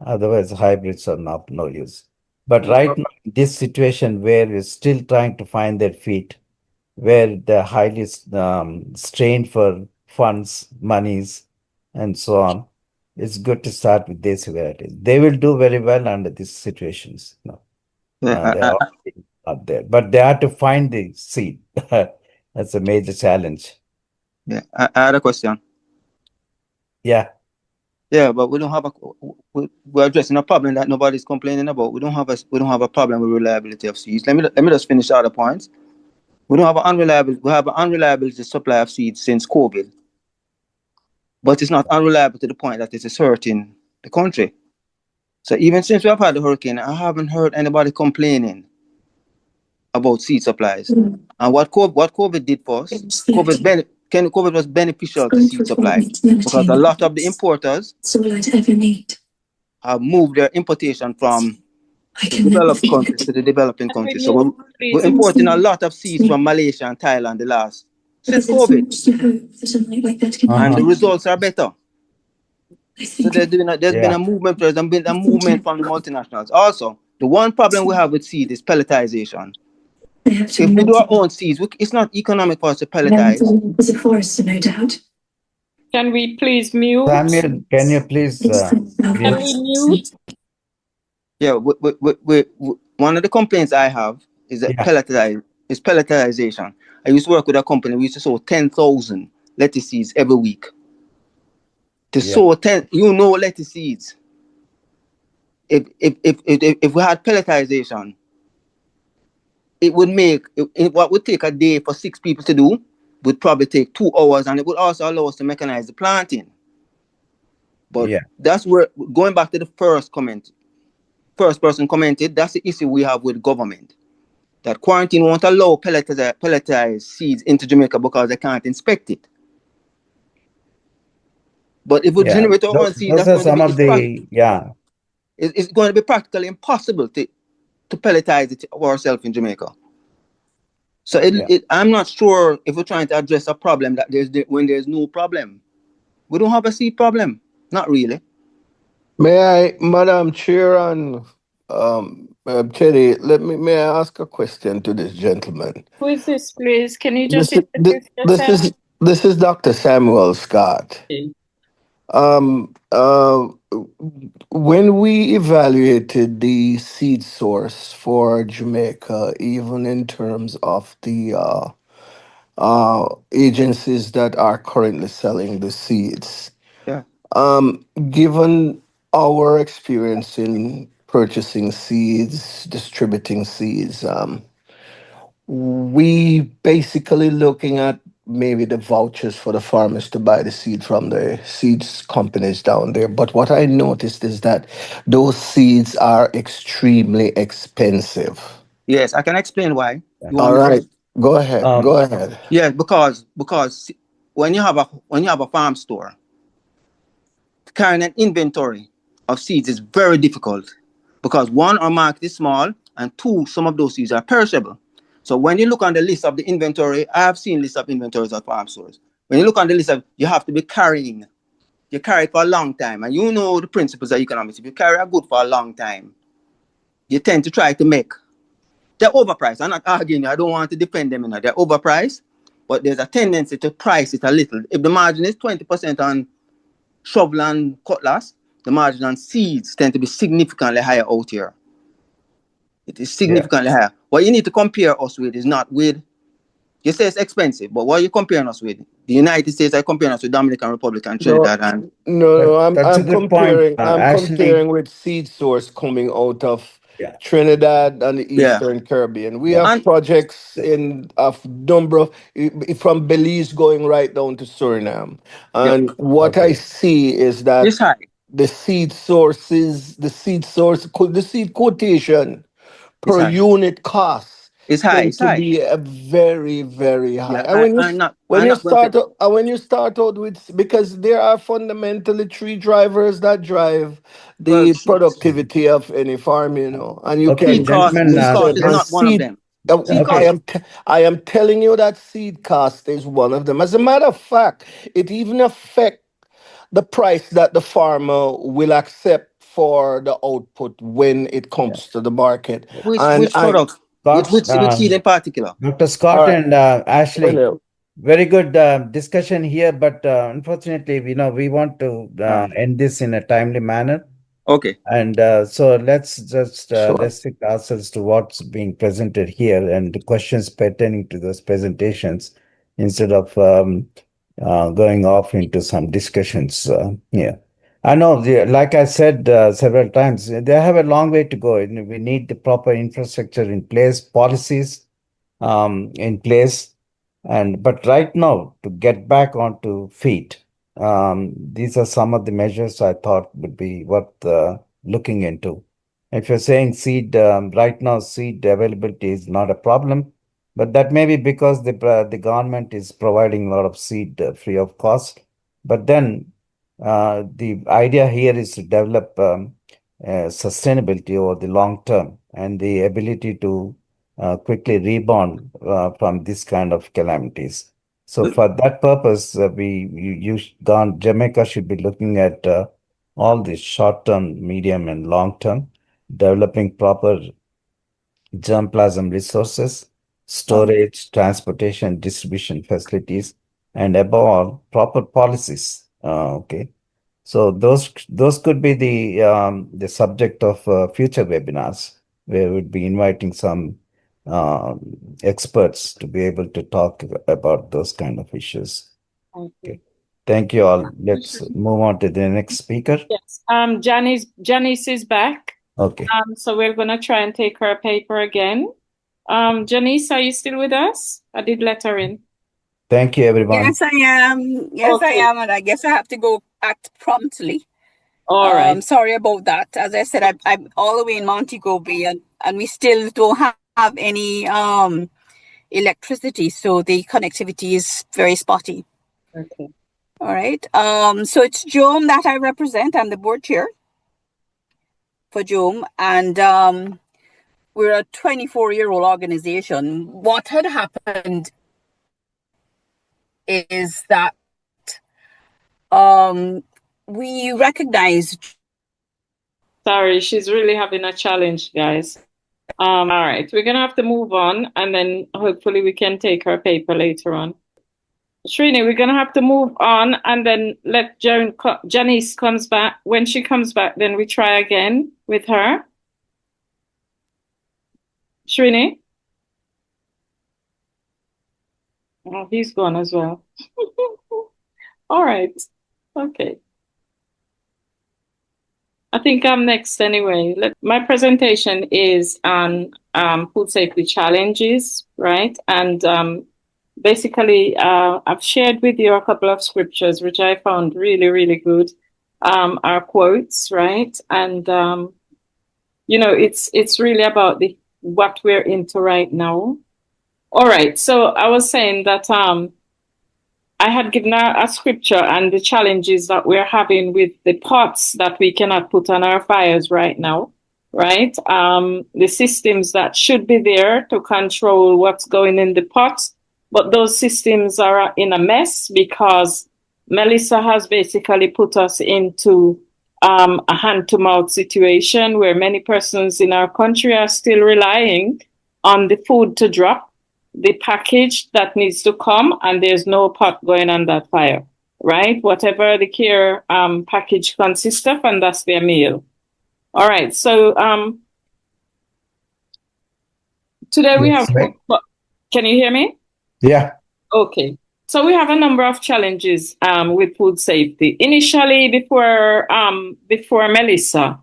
Otherwise, hybrids are not no use. But right now, this situation where we're still trying to find their feet, where they're highly strained for funds, monies, and so on. It's good to start with these varieties. They will do very well under these situations. No, Yeah, they are already out there, but they have to find the seed. That's a major challenge. yeah. I had a question. Yeah, Yeah, but we don't have a we're addressing a problem that nobody's complaining about. We don't have a problem with reliability of seeds. Let me just finish out the points. We don't have an unreliability supply of seeds since COVID, but it's not unreliable to the point that it's hurting the country. So even since we have had the hurricane, I haven't heard anybody complaining about seed supplies. And what COVID did for us, COVID was beneficial to seed supply because a lot of the importers have moved their importation from the developed countries to the developing Can we countries. So move, we're please? importing a lot of seeds from Malaysia and Thailand since COVID, and the results are better. So there's been a movement. There's been a movement from the multinationals. Also, the one problem we have with seed is pelletization. If we do our own seeds, it's not economic for us to pelletize. Can we please mute? Samuel, can you please Can we mute? Yeah, one of the complaints I have is that pelletization. I used to work with a company. We used to sow 10,000 lettuce seeds every week. To sow 10, lettuce seeds. If we had pelletization, it would make what would take a day for 6 people to do would probably take 2 hours, and it would also allow us to mechanize the planting. But that's where, going back to the first person commented, that's the issue we have with government. That quarantine won't allow pelletized seeds into Jamaica because they can't inspect it. But if we generate our own seeds, those are some of the it's going to be practically impossible to pelletize it ourselves in Jamaica. So I'm not sure if we're trying to address a problem that when there's no problem. We don't have a seed problem. Not really. May I, Madam Chair and Teddy, may I ask a question to this gentleman? Who is this, please? Can you just introduce yourself? This is Dr. Samuel Scott. Okay. When we evaluated the seed source for Jamaica, even in terms of the agencies that are currently selling the seeds, given our experience in purchasing seeds, distributing seeds, we basically looking at maybe the vouchers for the farmers to buy the seed from the seeds companies down there. But what I noticed is that those seeds are extremely expensive. Yes, I can explain why. All right, go ahead. Go ahead. Yeah, because when you have a farm store, carrying an inventory of seeds is very difficult because one, our market is small, and two, some of those seeds are perishable. So when you look on the list of the inventory, I have seen lists of inventories at farm stores. When you look on the list you have to be carrying. You carry it for a long time, and you know the principles of economics. If you carry a good for a long time, you tend to try to make. They're overpriced. I'm not arguing. I don't want to defend them. They're overpriced, but there's a tendency to price it a little. If the margin is 20% on shovel and cutlass, the margin on seeds tend to be significantly higher out here. It is significantly higher. What you need to compare us with is not with, you say it's expensive, but what are you comparing us with? The United States are comparing us with Dominican Republic and Trinidad. I'm comparing with seed source coming out of Trinidad and the Eastern Caribbean. We have projects in a number of from Belize going right down to Suriname. And what I see is that the seed quotation per unit cost is high. Tends to be a very, very high. And when you start out with, because there are fundamentally 3 drivers that drive the productivity of any farm, and you can cost is not one of them. I am telling you that seed cost is one of them. As a matter of fact, it even affects the price that the farmer will accept for the output when it comes to the market. Which product? Which seed in particular? Dr. Scott and Ashley. Very good discussion here, but unfortunately, we want to end this in a timely manner. Okay. And so let's just Sure. restrict ourselves to what's being presented here and the questions pertaining to those presentations instead of going off into some discussions here. I know, like I said several times, they have a long way to go. We need the proper infrastructure in place, policies in place, but right now to get back onto feet, these are some of the measures I thought would be worth looking into. If you're saying seed, right now seed availability is not a problem, but that may be because the government is providing a lot of seed free of cost. But then the idea here is to develop sustainability over the long term and the ability to quickly rebound from this kind of calamities. So for that purpose, Jamaica should be looking at all the short-term, medium, and long-term, developing proper germplasm resources, storage, transportation, distribution facilities, and above all, proper policies. Okay. So those could be the subject of future webinars where we'd be inviting some uh, experts to be able to talk about those kind of issues. Okay. Thank you all. Let's move on to the next speaker. Yes. Janice is back. Okay. So we're gonna try and take her paper again. Janice, are you still with us? I did let her in. Thank you, everyone. Yes, I am. Yes, Okay. I am, and I guess I have to go act promptly. All right. Sorry about that. As I said, I'm all the way in Montego Bay, and we still don't have any electricity, so the connectivity is very spotty. Okay. All right. So it's JOM that I represent. I'm the board chair for JOM, and we're a 24-year-old organization. What had happened is that we recognized. Sorry, she's really having a challenge, guys. All right, we're gonna have to move on, and then hopefully we can take her paper later on. Srini, we're gonna have to move on, and then let Janice comes back. When she comes back, then we try again with her. Srini? Oh, he's gone as well. All right. Okay. I think I'm next anyway. My presentation is on food safety challenges, right? And basically, I've shared with you a couple of scriptures, which I found really, really good, are quotes, right? And, it's really about what we're into right now. All right. So I was saying that I had given a scripture and the challenges that we're having with the pots that we cannot put on our fires right now, right? The systems that should be there to control what's going in the pots, but those systems are in a mess because Melissa has basically put us into a hand-to-mouth situation where many persons in our country are still relying on the food to drop, the package that needs to come, and there's no pot going on that fire, right? Whatever the care package consists of, and that's their meal. All right, so today we have, can you hear me? Yeah. Okay, so we have a number of challenges with food safety. Initially, before Melissa,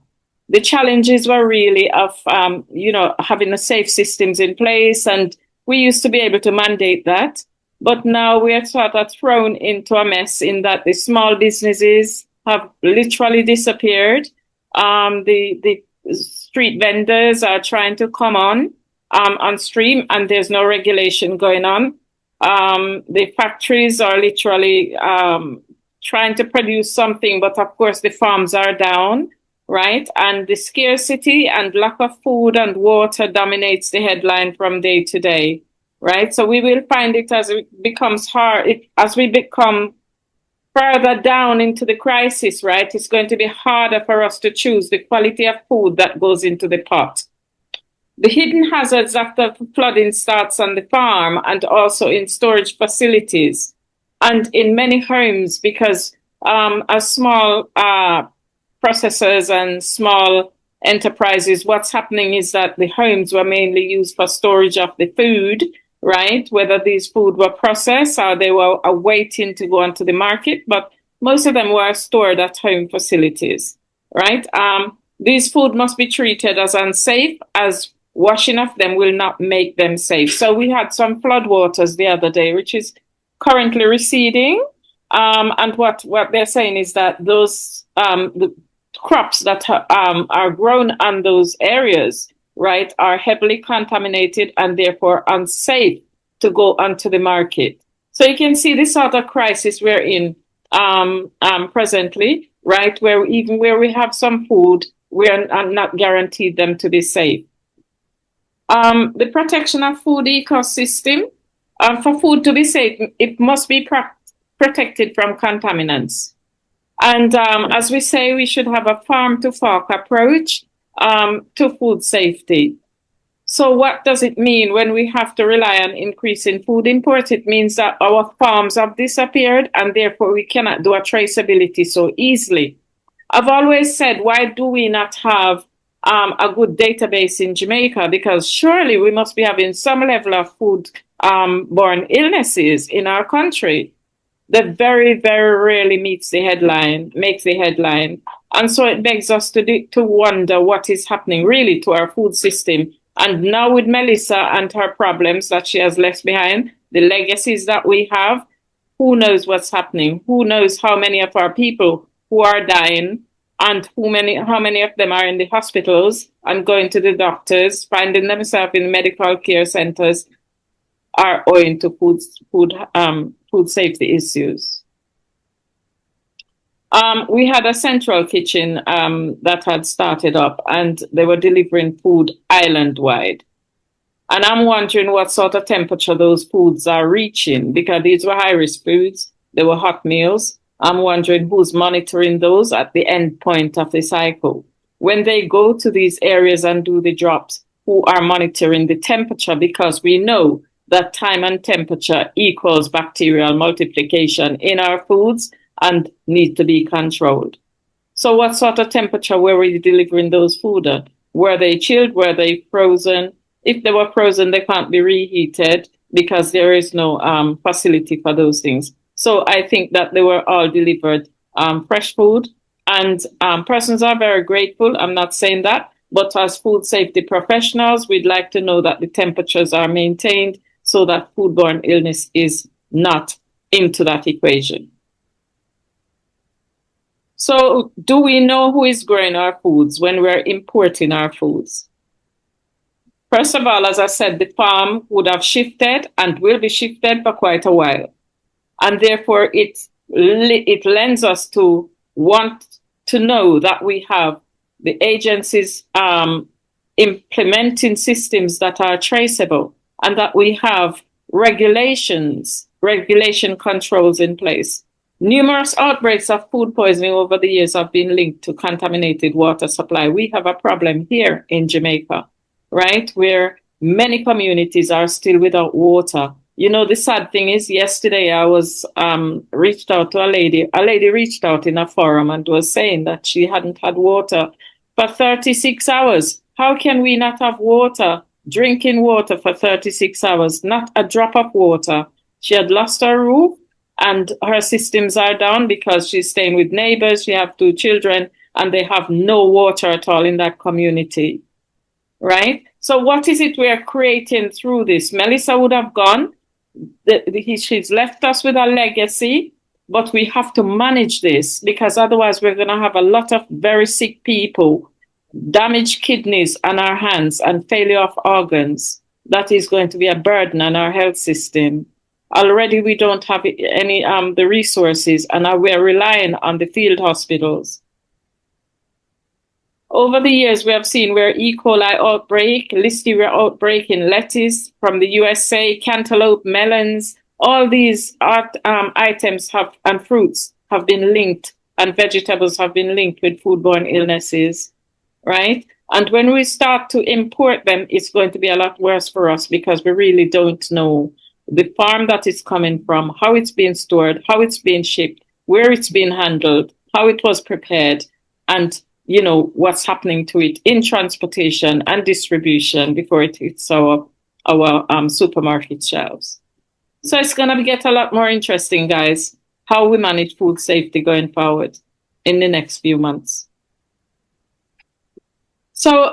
the challenges were really of, having the safe systems in place, and we used to be able to mandate that, but now we are sort of thrown into a mess in that the small businesses have literally disappeared. The street vendors are trying to come on stream, and there's no regulation going on. The factories are literally trying to produce something, but of course the farms are down. Right. And the scarcity and lack of food and water dominates the headline from day to day. Right. So we will find it as it becomes hard, as we become further down into the crisis. Right. It's going to be harder for us to choose the quality of food that goes into the pot. the hidden hazards after flooding starts on the farm and also in storage facilities and in many homes, because as small processors and small enterprises, what's happening is that the homes were mainly used for storage of the food, right? Whether these food were processed or they were awaiting to go onto the market, but most of them were stored at home facilities, right? These food must be treated as unsafe, as washing of them will not make them safe. So we had some floodwaters the other day, which is currently receding. And what they're saying is that those the crops that are grown on those areas, right, are heavily contaminated and therefore unsafe to go onto the market. So you can see this sort of crisis we're in presently, right, where even where we have some food, we are not guaranteed them to be safe. The protection of food ecosystem. For food to be safe, it must be protected from contaminants. And as we say, we should have a farm-to-fork approach to food safety. So what does it mean when we have to rely on increasing food imports? It means that our farms have disappeared and therefore we cannot do a traceability so easily. I've always said, why do we not have a good database in Jamaica? Because surely we must be having some level of food-borne illnesses in our country that very, very rarely makes the headline. And so it begs us to wonder what is happening really to our food system. And now with Melissa and her problems that she has left behind, the legacies that we have, who knows what's happening? Who knows how many of our people who are dying and how many of them are in the hospitals and going to the doctors, finding themselves in medical care centers, are owing to food safety issues. We had a central kitchen that had started up and they were delivering food island-wide. And I'm wondering what sort of temperature those foods are reaching, because these were high-risk foods. They were hot meals. I'm wondering who's monitoring those at the end point of the cycle. When they go to these areas and do the drops, who are monitoring the temperature? Because we know that time and temperature equals bacterial multiplication in our foods and need to be controlled. So what sort of temperature were we delivering those food at? Were they chilled? Were they frozen? If they were frozen, they can't be reheated because there is no facility for those things. So I think that they were all delivered fresh food, and persons are very grateful. I'm not saying that, but as food safety professionals, we'd like to know that the temperatures are maintained so that foodborne illness is not into that equation. So do we know who is growing our foods when we're importing our foods? First of all, as I said, the farm would have shifted and will be shifted for quite a while. And therefore, it lends us to want to know that we have the agencies implementing systems that are traceable, and that we have regulation controls in place. Numerous outbreaks of food poisoning over the years have been linked to contaminated water supply. We have a problem here in Jamaica, right, where many communities are still without water. You know, the sad thing is, yesterday I was reached out to a lady. A lady reached out in a forum and was saying that she hadn't had water for 36 hours. How can we not have water, drinking water for 36 hours, not a drop of water? She had lost her roof and her systems are down because she's staying with neighbors. She has 2 children and they have no water at all in that community, right? So what is it we're creating through this? Melissa would have gone. She's left us with a legacy, but we have to manage this, because otherwise we're going to have a lot of very sick people, damaged kidneys on our hands, and failure of organs. That is going to be a burden on our health system. Already we don't have any the resources, and we're relying on the field hospitals. Over the years, we have seen where E. coli outbreak, Listeria outbreak in lettuce from the USA, cantaloupe, melons, all these items and fruits have been linked, and vegetables have been linked with foodborne illnesses, right? And when we start to import them, it's going to be a lot worse for us because we really don't know the farm that it's coming from, how it's being stored, how it's being shipped, where it's being handled, how it was prepared, and what's happening to it in transportation and distribution before it hits our supermarket shelves. So it's going to get a lot more interesting, guys, how we manage food safety going forward in the next few months. So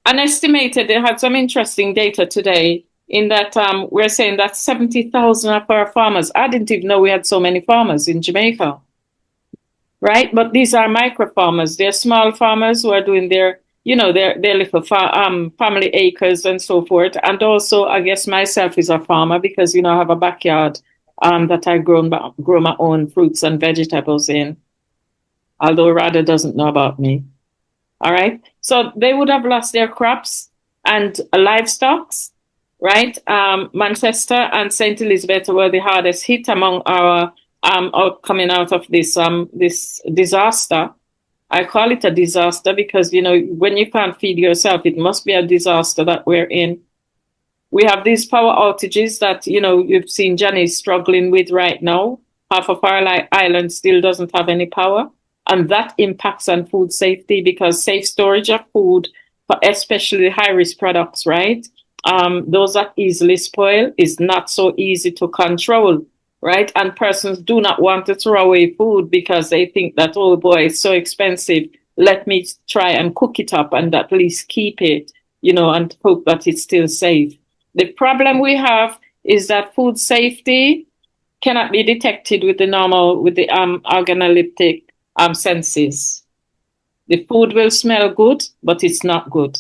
unestimated, they had some interesting data today in that we're saying that 70,000 of our farmers, I didn't even know we had so many farmers in Jamaica, right? But these are micro farmers. They're small farmers who are doing their little family acres and so forth. And also, I guess myself is a farmer because, I have a backyard that I grow my own fruits and vegetables in, although Rada doesn't know about me. All right. So they would have lost their crops and livestock, right? Manchester and St. Elizabeth were the hardest hit among our coming out of this disaster. I call it a disaster because, when you can't feed yourself, it must be a disaster that we're in. We have these power outages that, you've seen Johnny struggling with right now. Half of our island still doesn't have any power. And that impacts on food safety because safe storage of food, especially high-risk products, right? Those that easily spoil is not so easy to control, right? And persons do not want to throw away food because they think that, oh boy, it's so expensive. Let me try and cook it up and at least keep it, and hope that it's still safe. The problem we have is that food safety cannot be detected with the organoleptic senses. The food will smell good, but it's not good.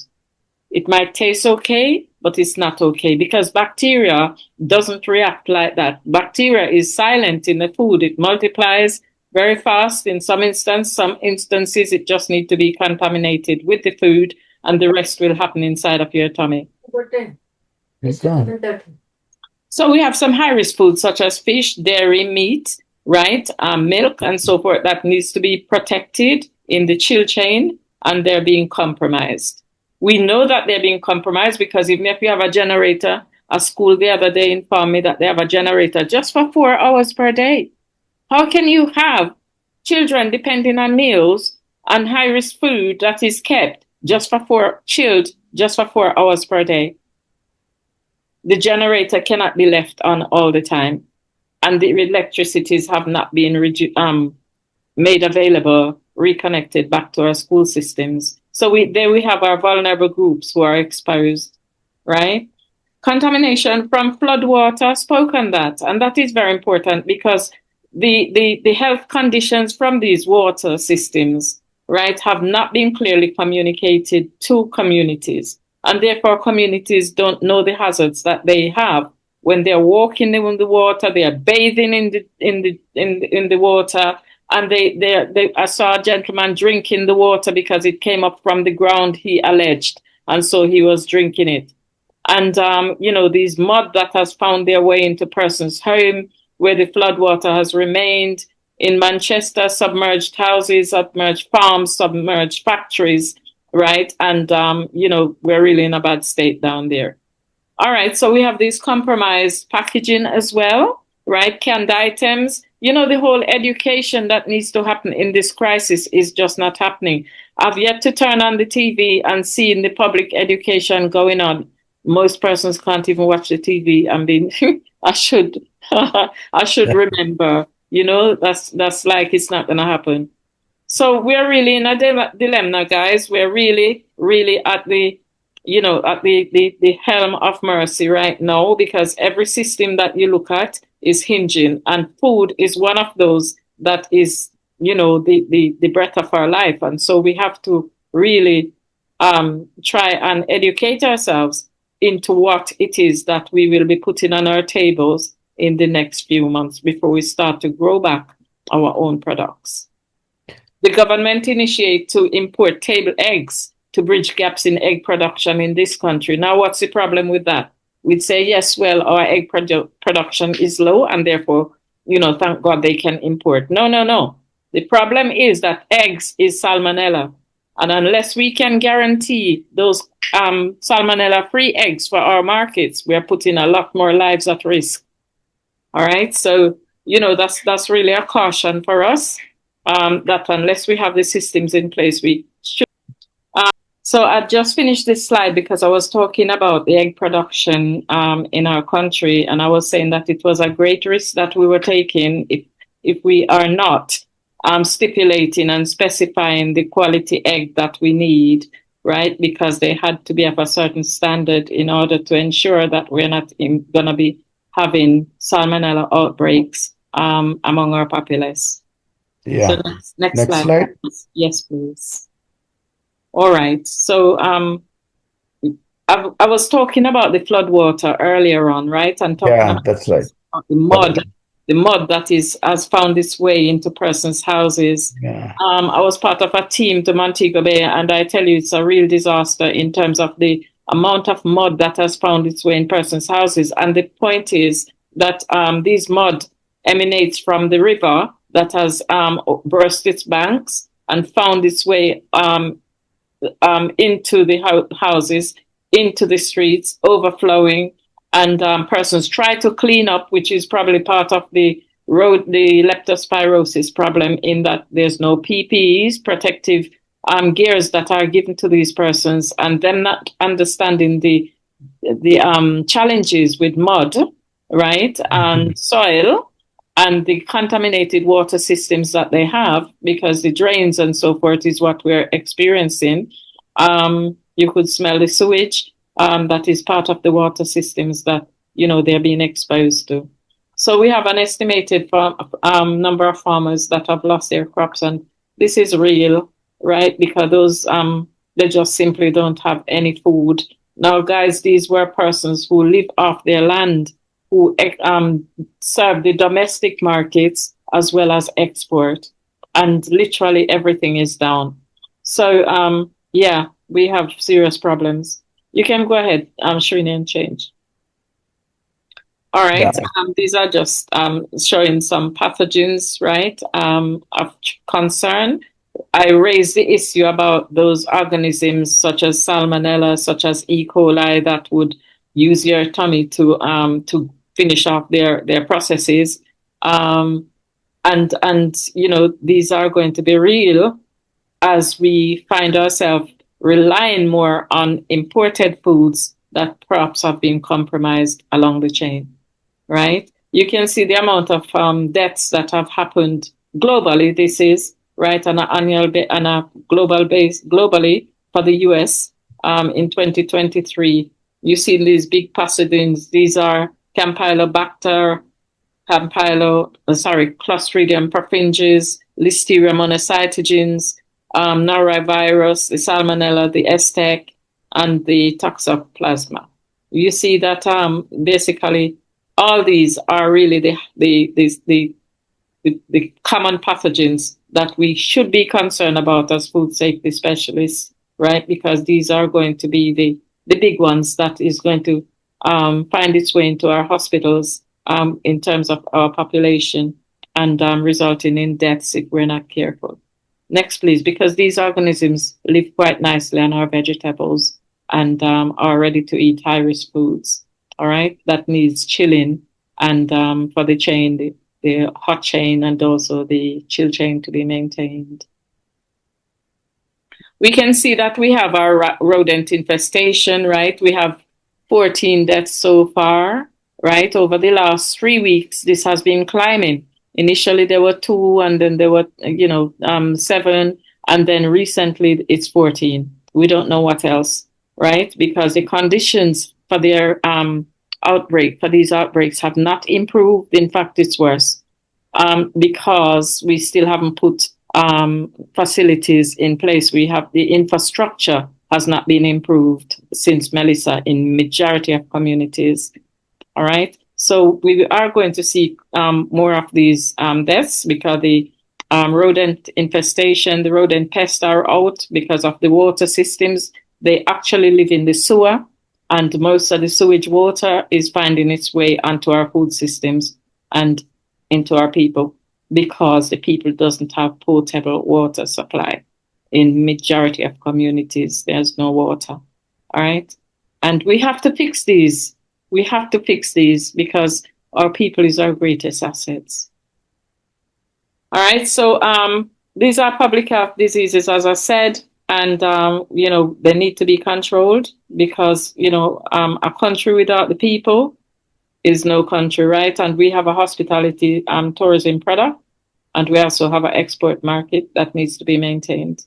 It might taste okay, but it's not okay because bacteria doesn't react like that. Bacteria is silent in the food. It multiplies very fast in some instances it just needs to be contaminated with the food and the rest will happen inside of your tummy. So we have some high-risk foods such as fish, dairy, meat, right? Milk and so forth that needs to be protected in the chill chain and they're being compromised. We know that they're being compromised because even if you have a generator, a school the other day informed me that they have a generator just for 4 hours per day. How can you have children depending on meals and high-risk food that is kept chilled just for 4 hours per day? The generator cannot be left on all the time. And the electricities have not been made available, reconnected back to our school systems. So there we have our vulnerable groups who are exposed, right? Contamination from flood water, spoke on that. And that is very important because the health conditions from these water systems, right, have not been clearly communicated to communities. And therefore, communities don't know the hazards that they have when they're walking in the water, they are bathing in the water, and I saw a gentleman drinking the water because it came up from the ground, he alleged, and so he was drinking it. And these mud that has found their way into persons' home, where the flood water has remained in Manchester, submerged houses, submerged farms, submerged factories. Right. And, we're really in a bad state down there. All right. So we have this compromised packaging as well. Right. Canned items. The whole education that needs to happen in this crisis is just not happening. I've yet to turn on the TV and see in the public education going on. Most persons can't even watch the TV. I mean, I should remember, that's like it's not going to happen. So we're really in a dilemma, guys. We're really, really at the helm of mercy right now because every system that you look at is hinging, and food is one of those that is, the breath of our life. And so we have to really try and educate ourselves into what it is that we will be putting on our tables in the next few months before we start to grow back our own products. The government initiated to import table eggs to bridge gaps in egg production in this country. Now, what's the problem with that? We'd say, yes, well, our egg production is low and therefore, thank God they can import. No. The problem is that eggs is salmonella. And unless we can guarantee those salmonella-free eggs for our markets, we are putting a lot more lives at risk. All right. So, that's really a caution for us, that unless we have the systems in place, we should. So I just finished this slide because I was talking about the egg production in our country, and I was saying that it was a great risk that we were taking if we are not stipulating and specifying the quality egg that we need, right? Because they had to be of a certain standard in order to ensure that we're not going to be having salmonella outbreaks among our populace. Yeah. So next slide. Yes, please. All right. So I was talking about the flood water earlier on, right? And talking about that's right. The mud that has found its way into persons' houses. Yeah. I was part of a team to Montego Bay, and I tell you, it's a real disaster in terms of the amount of mud that has found its way in persons' houses. And the point is that this mud emanates from the river that has burst its banks and found its way into the houses, into the streets, overflowing, and persons try to clean up, which is probably part of the leptospirosis problem, in that there's no PPEs, protective gears that are given to these persons, and them not understanding the challenges with mud, right, and soil, and the contaminated water systems that they have, because the drains and so forth is what we're experiencing. You could smell the sewage that is part of the water systems that, they're being exposed to. So we have an estimated number of farmers that have lost their crops, and this is real, right? Because those, they just simply don't have any food. Now, guys, these were persons who live off their land, who serve the domestic markets as well as export, and literally everything is down. So, yeah, we have serious problems. You can go ahead, Srini, and change. All right. Yeah. These are just showing some pathogens, right, of concern. I raised the issue about those organisms such as salmonella, such as E. coli, that would use your tummy to finish off their processes. And these are going to be real as we find ourselves relying more on imported foods that perhaps have been compromised along the chain, right? You can see the amount of deaths that have happened globally. This is right on an annual on a global base globally for the US in 2023. You see these big pathogens. These are Campylobacter, Clostridium perfringens, Listeria monocytogenes, norovirus, the Salmonella, the Estec, and the Toxoplasma. You see that basically all these are really the common pathogens that we should be concerned about as food safety specialists, right? Because these are going to be the big ones that is going to find its way into our hospitals in terms of our population, and resulting in deaths if we're not careful. Next, please, because these organisms live quite nicely on our vegetables and are ready to eat high-risk foods, all right? That needs chilling, and for the chain, the hot chain, and also the chill chain to be maintained. We can see that we have our rodent infestation, right? We have 14 deaths so far, right? Over the last 3 weeks, this has been climbing. Initially, there were 2, and then there were, 7, and then recently it's 14. We don't know what else, right? Because the conditions for their for these outbreaks have not improved. In fact, it's worse because we still haven't put facilities in place. We have the infrastructure has not been improved since Melissa in majority of communities. All right. So we are going to see more of these deaths because the rodent infestation, the rodent pests are out because of the water systems. They actually live in the sewer, and most of the sewage water is finding its way onto our food systems and into our people because the people doesn't have potable water supply. in majority of communities, there's no water. All right. And we have to fix these. We have to fix these because our people is our greatest assets. All right. So these are public health diseases, as I said, and they need to be controlled because a country without the people is no country, right? And we have a hospitality tourism product, and we also have an export market that needs to be maintained.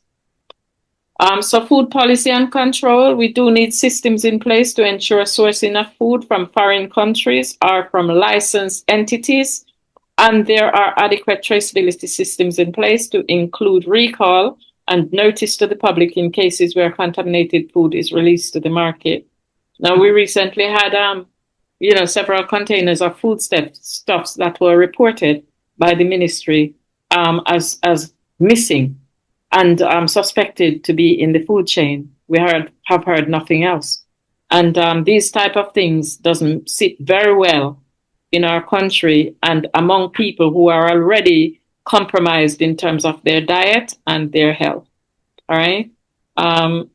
So food policy and control, we do need systems in place to ensure sourcing of food from foreign countries or from licensed entities. And there are adequate traceability systems in place to include recall and notice to the public in cases where contaminated food is released to the market. Now, we recently had, several containers of foodstuffs that were reported by the ministry as missing and suspected to be in the food chain. We have heard nothing else. And these type of things doesn't sit very well in our country and among people who are already compromised in terms of their diet and their health. All right.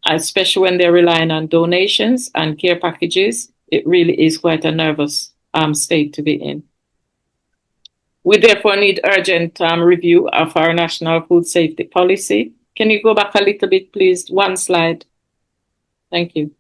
Especially when they're relying on donations and care packages, it really is quite a nervous state to be in. We therefore need urgent review of our national food safety policy. Can you go back a little bit, please? One slide. Thank you.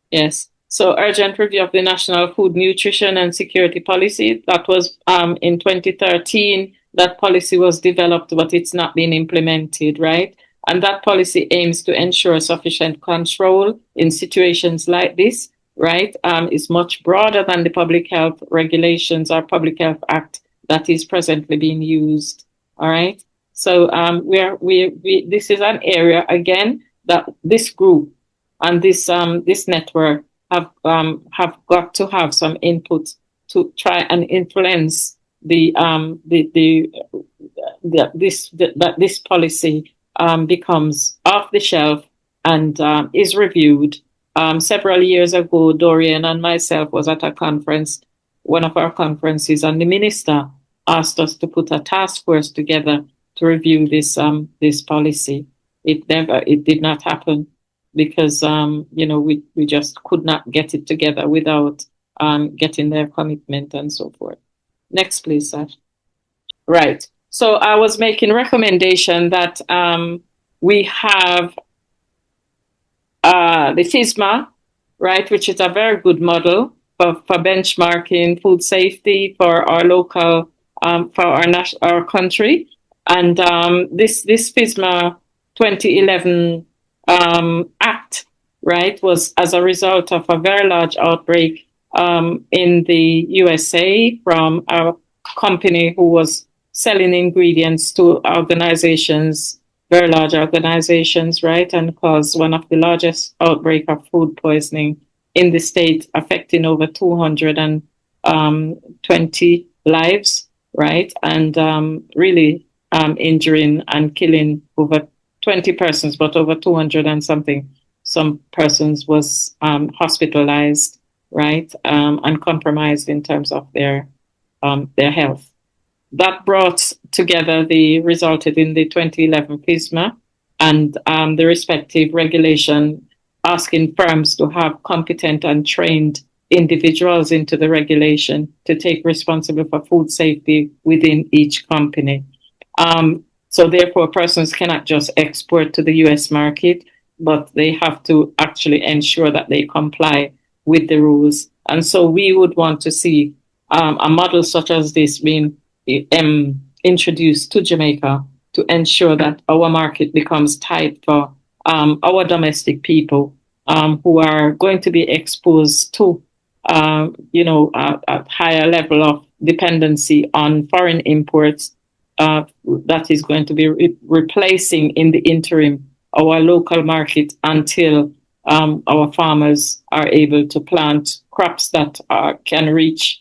Yes. So urgent review of the National Food Nutrition and Security Policy. That was in 2013. That policy was developed, but it's not been implemented, right? And that policy aims to ensure sufficient control in situations like this, right? It's much broader than the public health regulations or public health act that is presently being used. All right. So this is an area again that this group and this network have got to have some input to try and influence this policy becomes off the shelf and is reviewed. Several years ago, Dorian and myself was at a conference, one of our conferences, and the minister asked us to put a task force together to review this policy. It did not happen because we just could not get it together without getting their commitment and so forth. Next, please, Sash. Right. So I was making recommendation that we have the FSMA, right, which is a very good model for benchmarking food safety for our local, for our country. And this FSMA 2011 Act, right, was as a result of a very large outbreak in the USA from a company who was selling ingredients to organizations, very large organizations, right, and caused one of the largest outbreak of food poisoning in the state, affecting over 220 lives, right, and really injuring and killing over 20 persons, but over 200 and something. Some persons was hospitalized, right, and compromised in terms of their health. That brought together resulted in the 2011 FSMA and the respective regulation asking firms to have competent and trained individuals into the regulation to take responsibility for food safety within each company. So therefore, persons cannot just export to the US market, but they have to actually ensure that they comply with the rules. And so we would want to see a model such as this being introduced to Jamaica to ensure that our market becomes tight for our domestic people who are going to be exposed to, a higher level of dependency on foreign imports that is going to be replacing in the interim our local market until our farmers are able to plant crops that can reach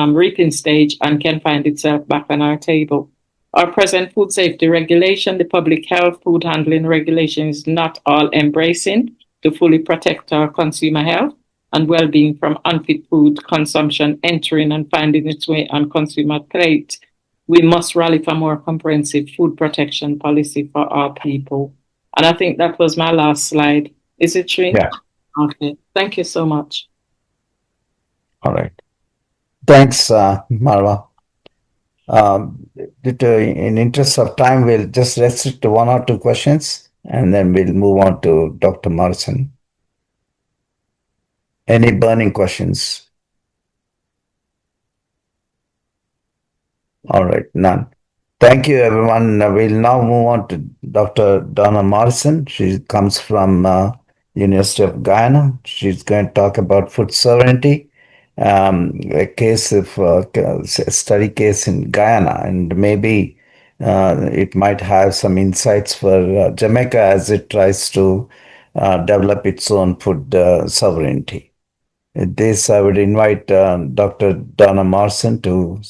reaping stage and can find itself back on our table. Our present food safety regulation, the public health food handling regulation, is not all embracing to fully protect our consumer health and well-being from unfit food consumption entering and finding its way on consumer plate. we must rally for more comprehensive food protection policy for our people. And I think that was my last slide. Is it true? Yeah. Okay. Thank you so much. All right. Thanks, Marwa. In interest of time, we'll just restrict to 1 or 2 questions, and then we'll move on to Dr. Morrison. Any burning questions? All right, none. Thank you, everyone. We'll now move on to Dr. Donna Morrison. She comes from University of Guyana. She's going to talk about food sovereignty, a case of a study case in Guyana, and maybe it might have some insights for Jamaica as it tries to develop its own food sovereignty. With this, I would invite Dr. Donna Morrison to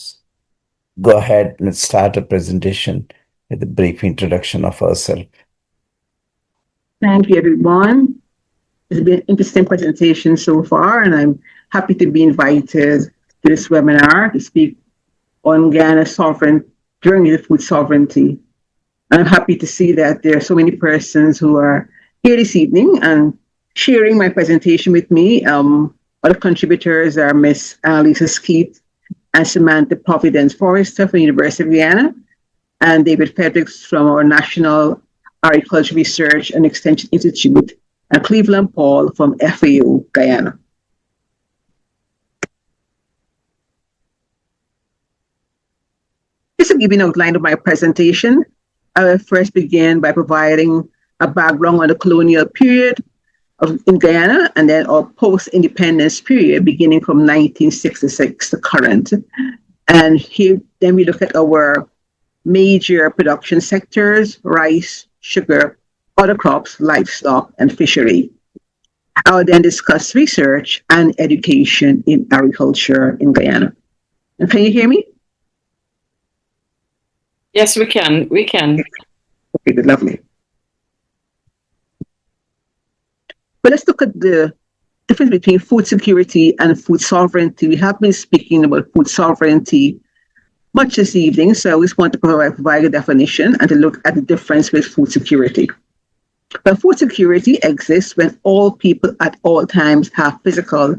go ahead and start a presentation with a brief introduction of herself. Thank you, everyone. It's been an interesting presentation so far, and I'm happy to be invited to this webinar to speak on Ghana's journey to food sovereignty. And I'm happy to see that there are so many persons who are here this evening and sharing my presentation with me. Other contributors are Miss Annalisa Skeet and Samantha Providence Forrester from the University of Guyana, and David Fredericks from our National Agriculture Research and Extension Institute, and Cleveland Paul from FAO Guyana. Just to give you an outline of my presentation, I will first begin by providing a background on the colonial period in Guyana, and then our post-independence period beginning from 1966 to current. And here, then we look at our major production sectors: rice, sugar, other crops, livestock, and fishery. I will then discuss research and education in agriculture in Guyana. And can you hear me? Yes, we can. We can. Okay, good, lovely. But let's look at the difference between food security and food sovereignty. We have been speaking about food sovereignty much this evening, so I just want to provide a definition and to look at the difference with food security. But food security exists when all people at all times have physical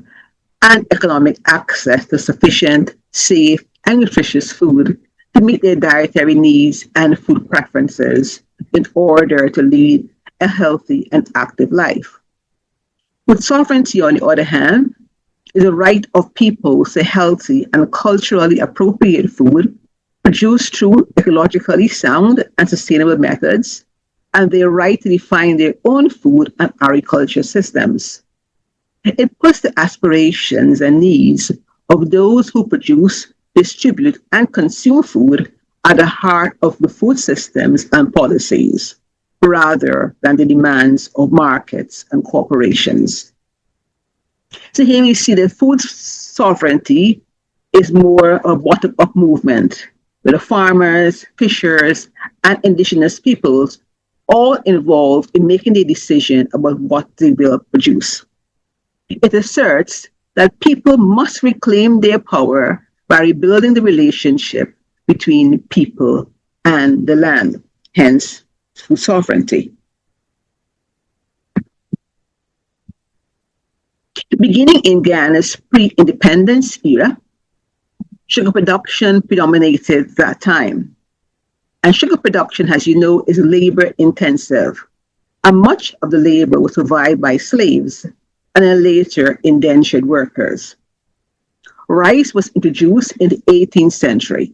and economic access to sufficient, safe, and nutritious food to meet their dietary needs and food preferences in order to lead a healthy and active life. Food sovereignty, on the other hand, is the right of people to healthy and culturally appropriate food produced through ecologically sound and sustainable methods, and their right to define their own food and agriculture systems. It puts the aspirations and needs of those who produce, distribute, and consume food at the heart of the food systems and policies, rather than the demands of markets and corporations. So here we see that food sovereignty is more a bottom-up movement, where the farmers, fishers, and indigenous peoples all involved in making the decision about what they will produce. It asserts that people must reclaim their power by rebuilding the relationship between people and the land, hence food sovereignty. Beginning in Ghana's pre-independence era, sugar production predominated that time. And sugar production, as you know, is labor-intensive, and much of the labor was provided by slaves and then later indentured workers. Rice was introduced in the 18th century.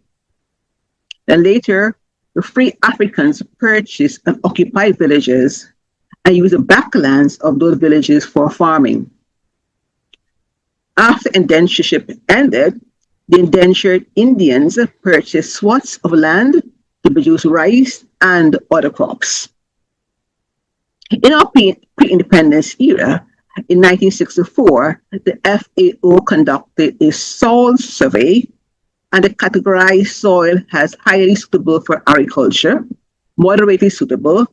Then later, the free Africans purchased and occupied villages and used the backlands of those villages for farming. After indentureship ended, the indentured Indians purchased swaths of land to produce rice and other crops. In our pre-independence era, in 1964, the FAO conducted a soil survey, and it categorized soil as highly suitable for agriculture, moderately suitable,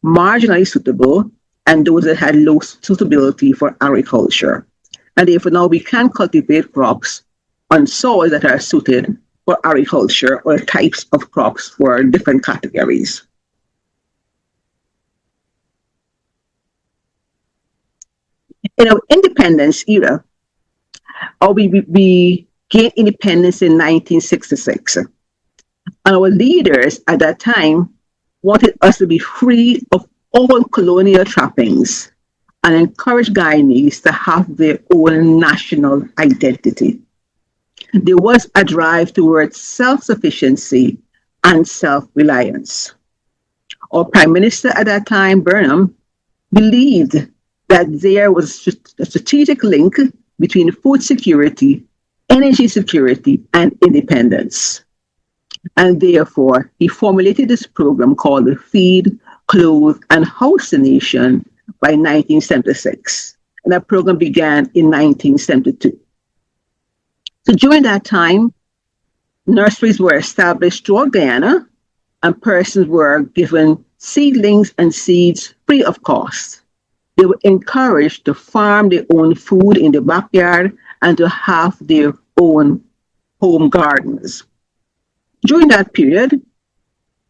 marginally suitable, and those that had low suitability for agriculture. And therefore now we can cultivate crops on soil that are suited for agriculture or types of crops for different categories. In our independence era, we gained independence in 1966. And our leaders at that time wanted us to be free of all colonial trappings and encouraged Guyanese to have their own national identity. There was a drive towards self-sufficiency and self-reliance. Our Prime Minister at that time, Burnham, believed that there was a strategic link between food security, energy security, and independence. And therefore, he formulated this program called the Feed, Clothe, and House the Nation by 1976. And that program began in 1972. So during that time, nurseries were established throughout Guyana, and persons were given seedlings and seeds free of cost. They were encouraged to farm their own food in the backyard and to have their own home gardens. During that period,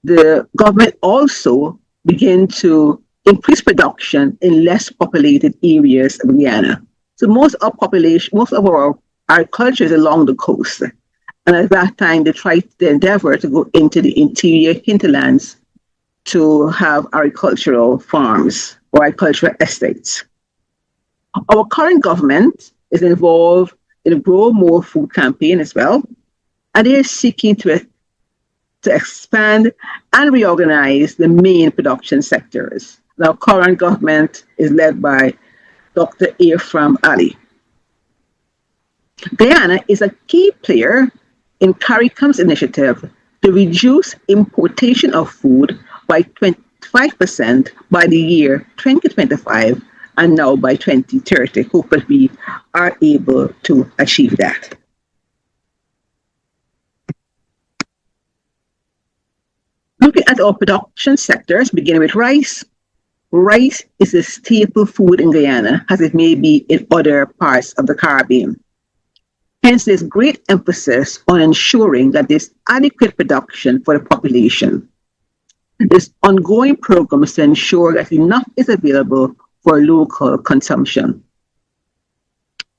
the government also began to increase production in less populated areas of Guyana. So most of our agriculture is along the coast. And at that time, they endeavor to go into the interior hinterlands to have agricultural farms or agricultural estates. Our current government is involved in a Grow More Food campaign as well, and they are seeking to expand and reorganize the main production sectors. Our current government is led by Dr. Ephraim Ali. Guyana is a key player in CARICOM's initiative to reduce importation of food by 25% by the year 2025 and now by 2030. Hope that we are able to achieve that. Looking at our production sectors, beginning with rice. Rice is a staple food in Guyana, as it may be in other parts of the Caribbean. Hence, there's great emphasis on ensuring that there's adequate production for the population. There's ongoing programs to ensure that enough is available for local consumption.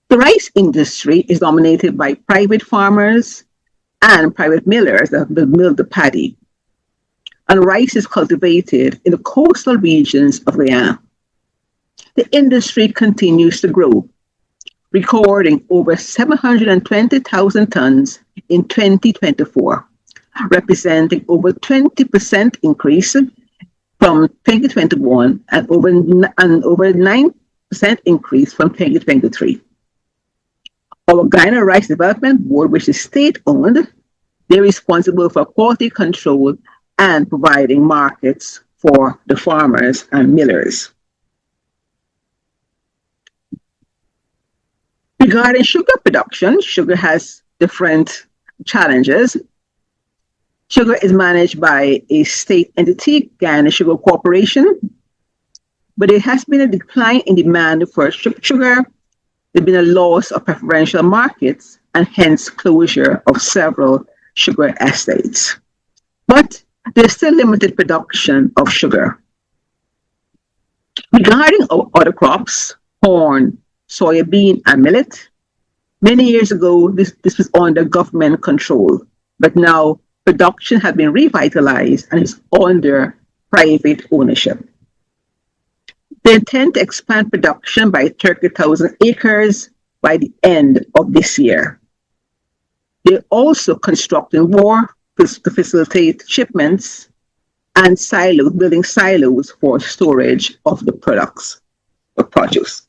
The rice industry is dominated by private farmers and private millers that mill the paddy. And rice is cultivated in the coastal regions of Guyana. The industry continues to grow, recording over 720,000 tons in 2024, representing over 20% increase from 2021 and over 9% increase from 2023. Our Guyana Rice Development Board, which is state-owned, they're responsible for quality control and providing markets for the farmers and millers. Regarding sugar production, sugar has different challenges. Sugar is managed by a state entity, Guyana Sugar Corporation, but there has been a decline in demand for sugar. There's been a loss of preferential markets and hence closure of several sugar estates. But there's still limited production of sugar. Regarding our other crops, corn, soybean, and millet, many years ago, this was under government control, but now production has been revitalized and is under private ownership. They intend to expand production by 30,000 acres by the end of this year. They're also constructing more to facilitate shipments and building silos for storage of the products of produce.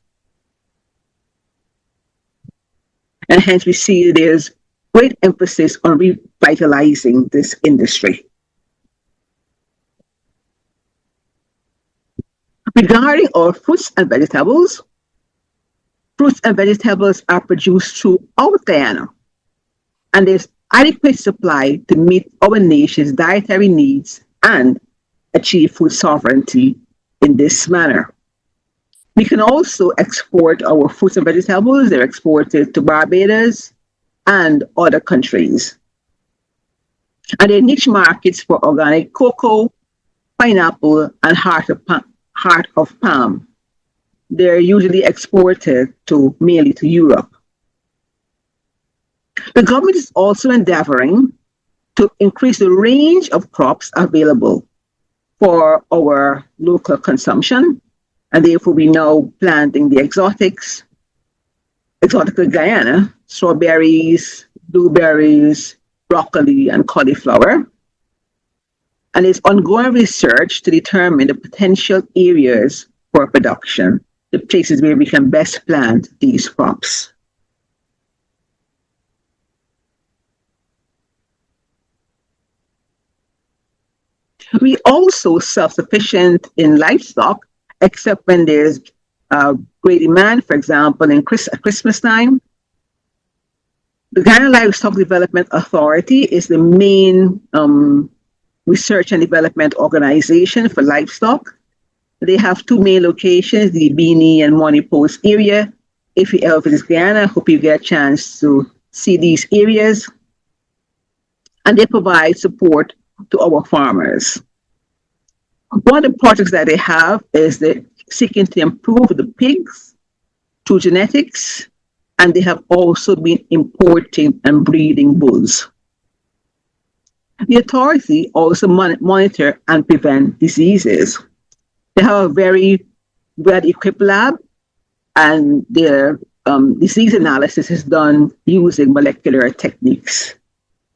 And hence we see there's great emphasis on revitalizing this industry. Regarding our fruits and vegetables are produced throughout Guyana, and there's adequate supply to meet our nation's dietary needs and achieve food sovereignty in this manner. We can also export our fruits and vegetables. They're exported to Barbados and other countries. And there are niche markets for organic cocoa, pineapple, and heart of palm. They're usually exported mainly to Europe. The government is also endeavoring to increase the range of crops available for our local consumption, and therefore we now planting the exotic Guyana, strawberries, blueberries, broccoli, and cauliflower. And there's ongoing research to determine the potential areas for production, the places where we can best plant these crops. We also self-sufficient in livestock, except when there's great demand, for example, at Christmas time. The Ghana Livestock Development Authority is the main research and development organization for livestock. They have two main locations, the Bini and Money Post area. If you ever visit Guyana, I hope you get a chance to see these areas. And they provide support to our farmers. One of the projects that they have is they're seeking to improve the pigs through genetics, and they have also been importing and breeding bulls. The authority also monitor and prevent diseases. They have a very well-equipped lab, and their disease analysis is done using molecular techniques.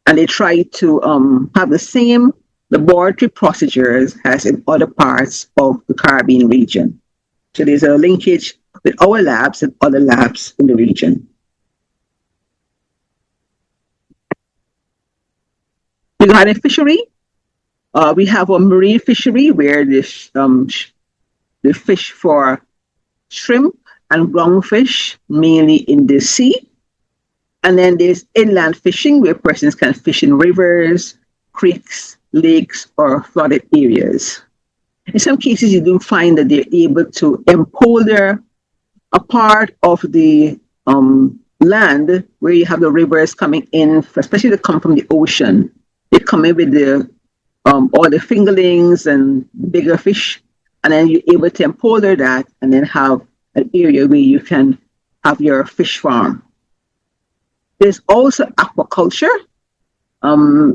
And they try to have the same laboratory procedures as in other parts of the Caribbean region. So there's a linkage with our labs and other labs in the region. Regarding fishery, we have a marine fishery where they fish for shrimp and groundfish, mainly in the sea. And then there's inland fishing where persons can fish in rivers, creeks, lakes, or flooded areas. In some cases, you do find that they're able to empolder a part of the land where you have the rivers coming in, especially that come from the ocean. They come in with all the fingerlings and bigger fish, and then you're able to empolder that and then have an area where you can have your fish farm. There's also aquaculture,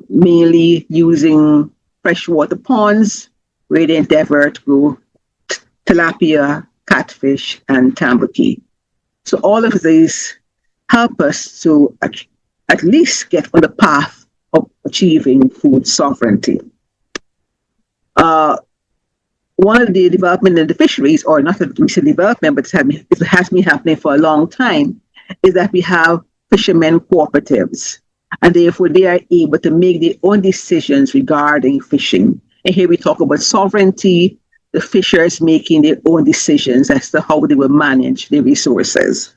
mainly using freshwater ponds where they endeavor to grow tilapia, catfish, and tambaki. So all of these help us to at least get on the path of achieving food sovereignty. One of the development in the fisheries, or not a recent development, but it has been happening for a long time, is that we have fishermen cooperatives, and therefore they are able to make their own decisions regarding fishing. And here we talk about sovereignty, the fishers making their own decisions as to how they will manage their resources.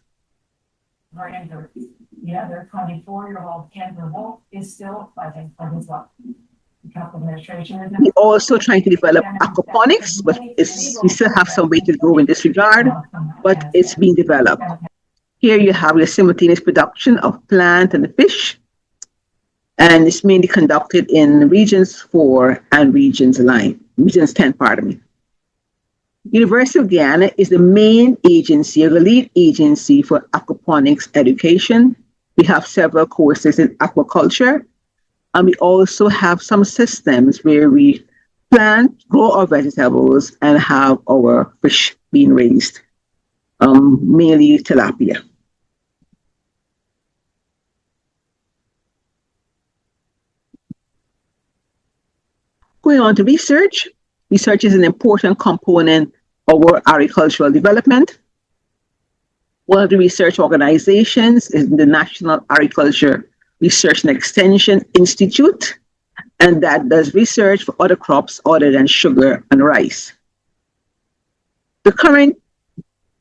Yeah, their 24-year-old Kendra Wolf is still fighting for his life. We're also trying to develop aquaponics, but we still have some way to go in this regard, but it's being developed. Here you have the simultaneous production of plant and the fish, and it's mainly conducted in Regions 4 and Regions 10, pardon me. University of Guyana is the main agency, or the lead agency for aquaponics education. We have several courses in aquaculture, and we also have some systems where we plant, grow our vegetables, and have our fish being raised, mainly tilapia. Going on to research. Research is an important component of our agricultural development. One of the research organizations is the National Agriculture Research and Extension Institute, and that does research for other crops other than sugar and rice. The current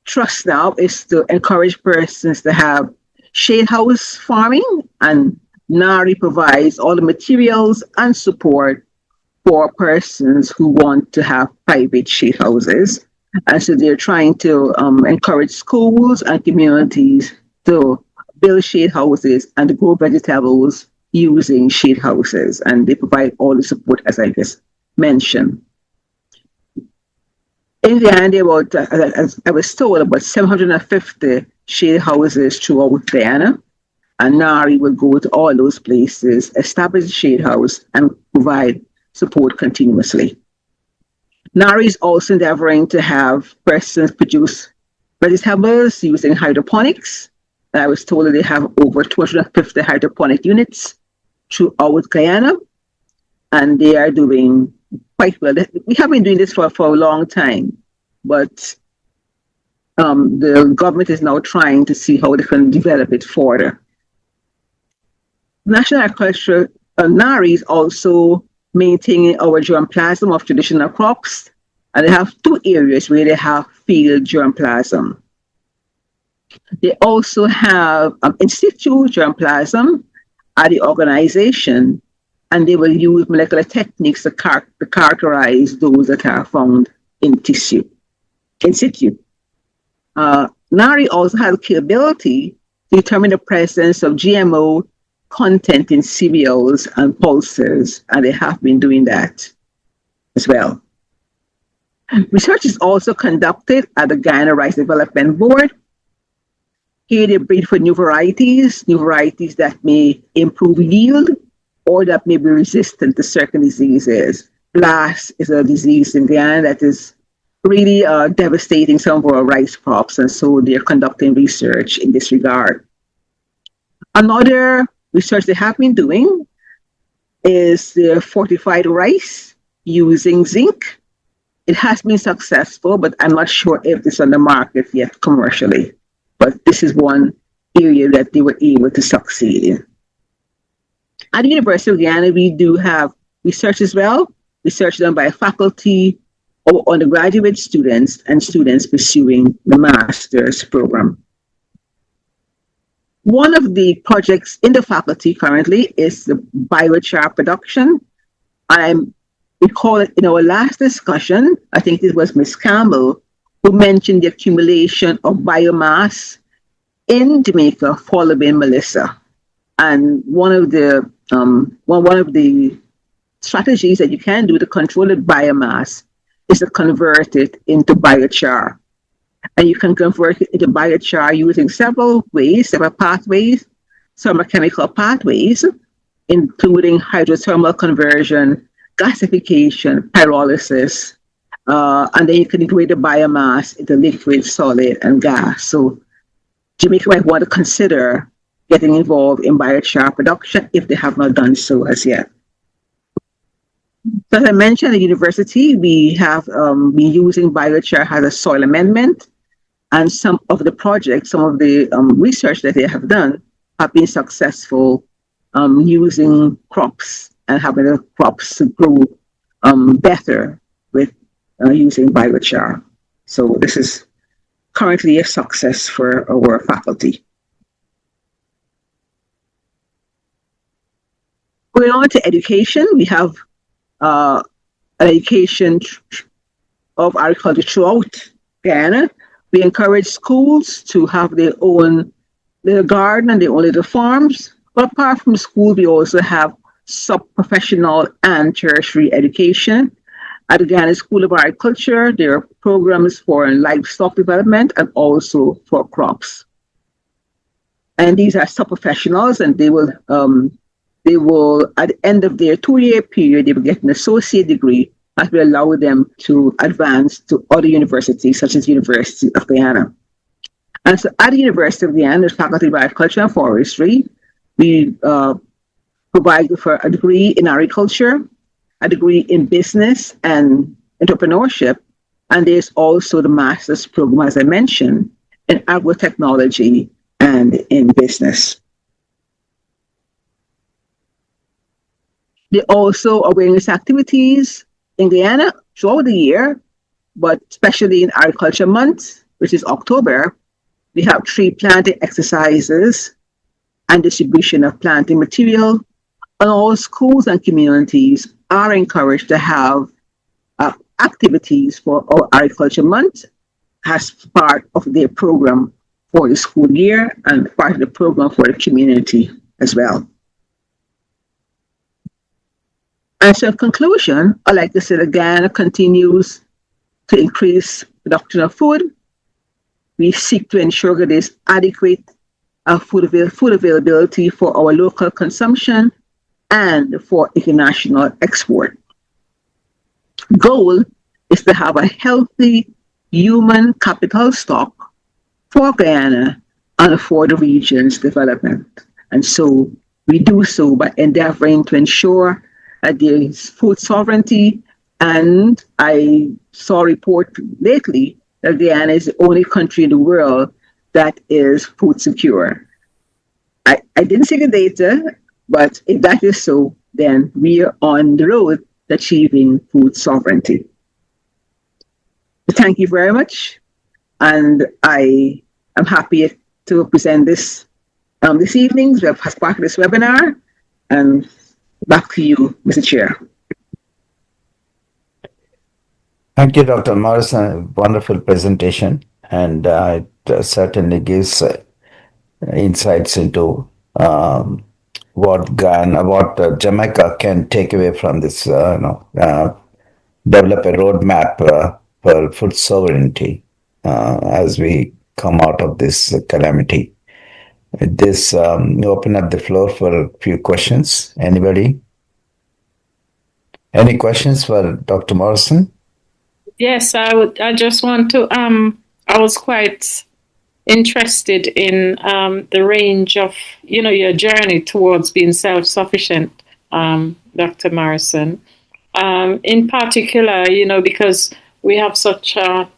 thrust now is to encourage persons to have shade house farming, and NARI provides all the materials and support for persons who want to have private shade houses. And so they're trying to encourage schools and communities to build shade houses and to grow vegetables using shade houses, and they provide all the support as I just mentioned. In the end, about, as I was told, about 750 shade houses throughout Guyana, and NARI will go to all those places, establish a shade house, and provide support continuously. NARI is also endeavoring to have persons produce vegetables using hydroponics. And I was told that they have over 250 hydroponic units throughout Guyana, and they are doing quite well. We have been doing this for a long time, but the government is now trying to see how they can develop it further. National Agriculture NARI is also maintaining our germplasm of traditional crops, and they have two areas where they have field germplasm. They also have in situ germplasm at the organization, and they will use molecular techniques to characterize those that are found in situ. NARI also has the capability to determine the presence of GMO content in cereals and pulses, and they have been doing that as well. Research is also conducted at the Guyana Rice Development Board. Here they breed for new varieties that may improve yield or that may be resistant to certain diseases. Blast is a disease in Guyana that is really devastating some of our rice crops, and so they're conducting research in this regard. Another research they have been doing is the fortified rice using zinc. It has been successful, but I'm not sure if it's on the market yet commercially. But this is one area that they were able to succeed in. At the University of Guyana, we do have research as well, research done by faculty or undergraduate students and students pursuing the master's program. One of the projects in the faculty currently is the biochar production. I recall it in our last discussion, I think it was Ms. Campbell, who mentioned the accumulation of biomass in Jamaica following Melissa. And one of the strategies that you can do to control the biomass is to convert it into biochar. And you can convert it into biochar using several pathways. Some are chemical pathways, including hydrothermal conversion, gasification, pyrolysis, and then you can integrate the biomass into liquid, solid, and gas. So Jamaica might want to consider getting involved in biochar production if they have not done so as yet. So as I mentioned, at the university, we have been using biochar as a soil amendment, and some of the projects, some of the research that they have done have been successful using crops and having the crops to grow better with using biochar. So this is currently a success for our faculty. Going on to education, we have an education of agriculture throughout Guyana. We encourage schools to have their own little garden and their own little farms. But apart from school, we also have sub-professional and tertiary education. At the Guyana School of Agriculture, there are programs for livestock development and also for crops. And these are sub-professionals, and they will, at the end of their 2-year period, they will get an associate degree that will allow them to advance to other universities, such as the University of Guyana. And so at the University of Guyana, there's Faculty of Agriculture and Forestry. We provide for a degree in agriculture, a degree in business and entrepreneurship, and there's also the master's program, as I mentioned, in agrotechnology and in business. There are also awareness activities in Guyana throughout the year, but especially in Agriculture Month, which is October. We have tree planting exercises and distribution of planting material, and all schools and communities are encouraged to have activities for our Agriculture Month as part of their program for the school year and part of the program for the community as well. And so in conclusion, I'd like to say that Guyana continues to increase production of food. We seek to ensure that there is adequate food availability for our local consumption and for international export. Goal is to have a healthy human capital stock for Guyana and for the region's development. And so we do so by endeavoring to ensure that there is food sovereignty. And I saw a report lately that Guyana is the only country in the world that is food secure. I didn't see the data, but if that is so, then we are on the road to achieving food sovereignty. Thank you very much. And I am happy to present this this evening as part of this webinar. And back to you, Mr. Chair. Thank you, Dr. Morrison. Wonderful presentation. And it certainly gives insights into what Jamaica can take away from this, develop a roadmap for food sovereignty as we come out of this calamity. With this, open up the floor for a few questions. Anybody? Any questions for Dr. Morrison? Yes, I just want to. I was quite interested in the range of, your journey towards being self-sufficient, Dr. Morrison. In particular, because we have such a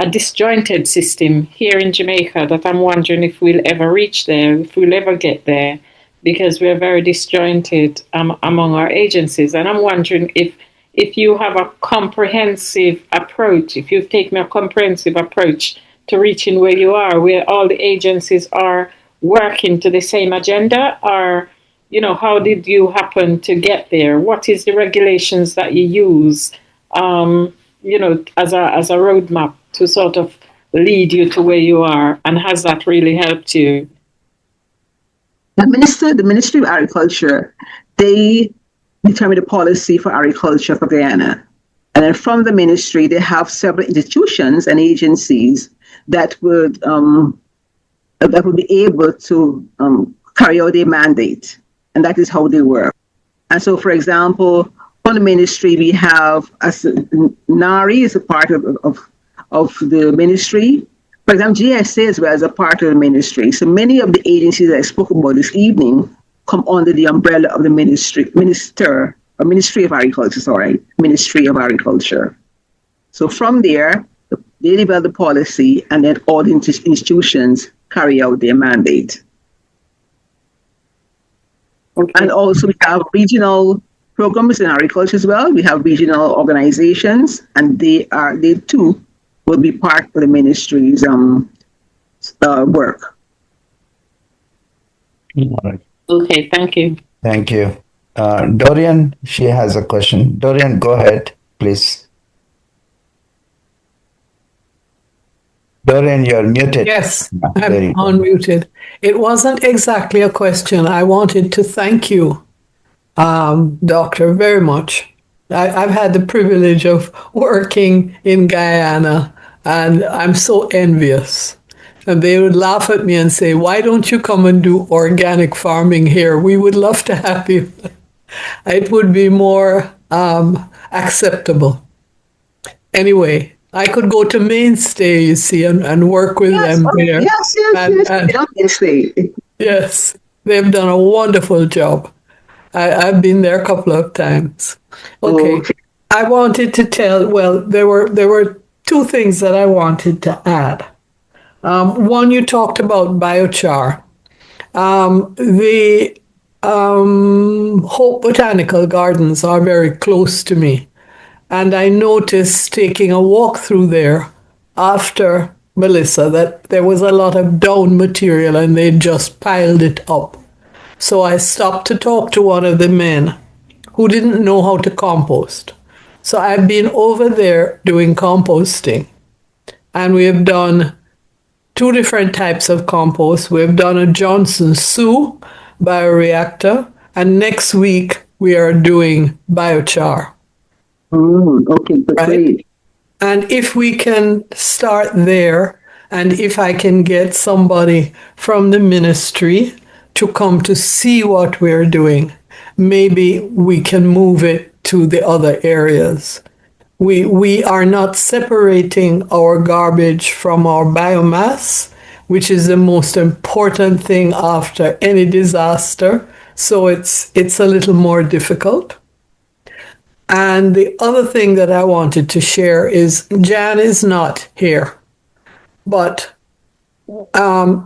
disjointed system here in Jamaica that I'm wondering if we'll ever reach there, if we'll ever get there, because we're very disjointed among our agencies. And I'm wondering if you have a comprehensive approach, if you've taken a comprehensive approach to reaching where you are, where all the agencies are working to the same agenda, or, how did you happen to get there? What is the regulations that you use, as a roadmap to sort of lead you to where you are? And has that really helped you? The Ministry of Agriculture, they determine the policy for agriculture for Guyana. And then from the ministry, they have several institutions and agencies that would be able to carry out their mandate. And that is how they work. And so, for example, from the ministry, we have NARI is a part of the ministry. For example, GSA as well as a part of the ministry. So many of the agencies that I spoke about this evening come under the umbrella of the Ministry of Agriculture, Ministry of Agriculture. So from there, they develop the policy, and then all the institutions carry out their mandate. Okay. And also we have regional programs in agriculture as well. We have regional organizations, and they too will be part of the ministry's work. All right. Okay, thank you. Thank you. Dorian, she has a question. Dorian, go ahead, please. Dorian, you're muted. Yes, I'm unmuted. It wasn't exactly a question. I wanted to thank you, Doctor, very much. I've had the privilege of working in Guyana, and I'm so envious. And they would laugh at me and say, "Why don't you come and do organic farming here? We would love to have you." It would be more acceptable. Anyway, I could go to Mainstay, you see, and work with them there. Yes, they've done a wonderful job. I've been there a couple of times. Okay, I wanted to there were two things that I wanted to add. One, you talked about biochar. The Hope Botanical Gardens are very close to me. And I noticed taking a walk through there after Melissa that there was a lot of down material and they just piled it up. So I stopped to talk to one of the men who didn't know how to compost. So I've been over there doing composting. And we have done 2 different types of compost. We've done a Johnson Sioux bioreactor. And next week, we are doing biochar. Okay, right? great. And if we can start there, and if I can get somebody from the ministry to come to see what we're doing, maybe we can move it to the other areas. We are not separating our garbage from our biomass, which is the most important thing after any disaster. So it's a little more difficult. And the other thing that I wanted to share is Jan is not here, but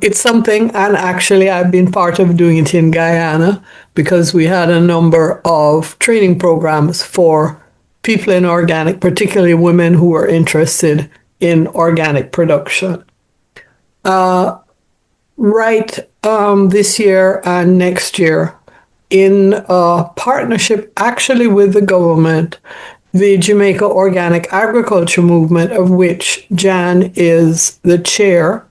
it's something, and actually I've been part of doing it in Guyana because we had a number of training programs for people in organic, particularly women who were interested in organic production. This year and next year, in a partnership actually with the government, the Jamaica Organic Agriculture Movement, of which Jan is the chair,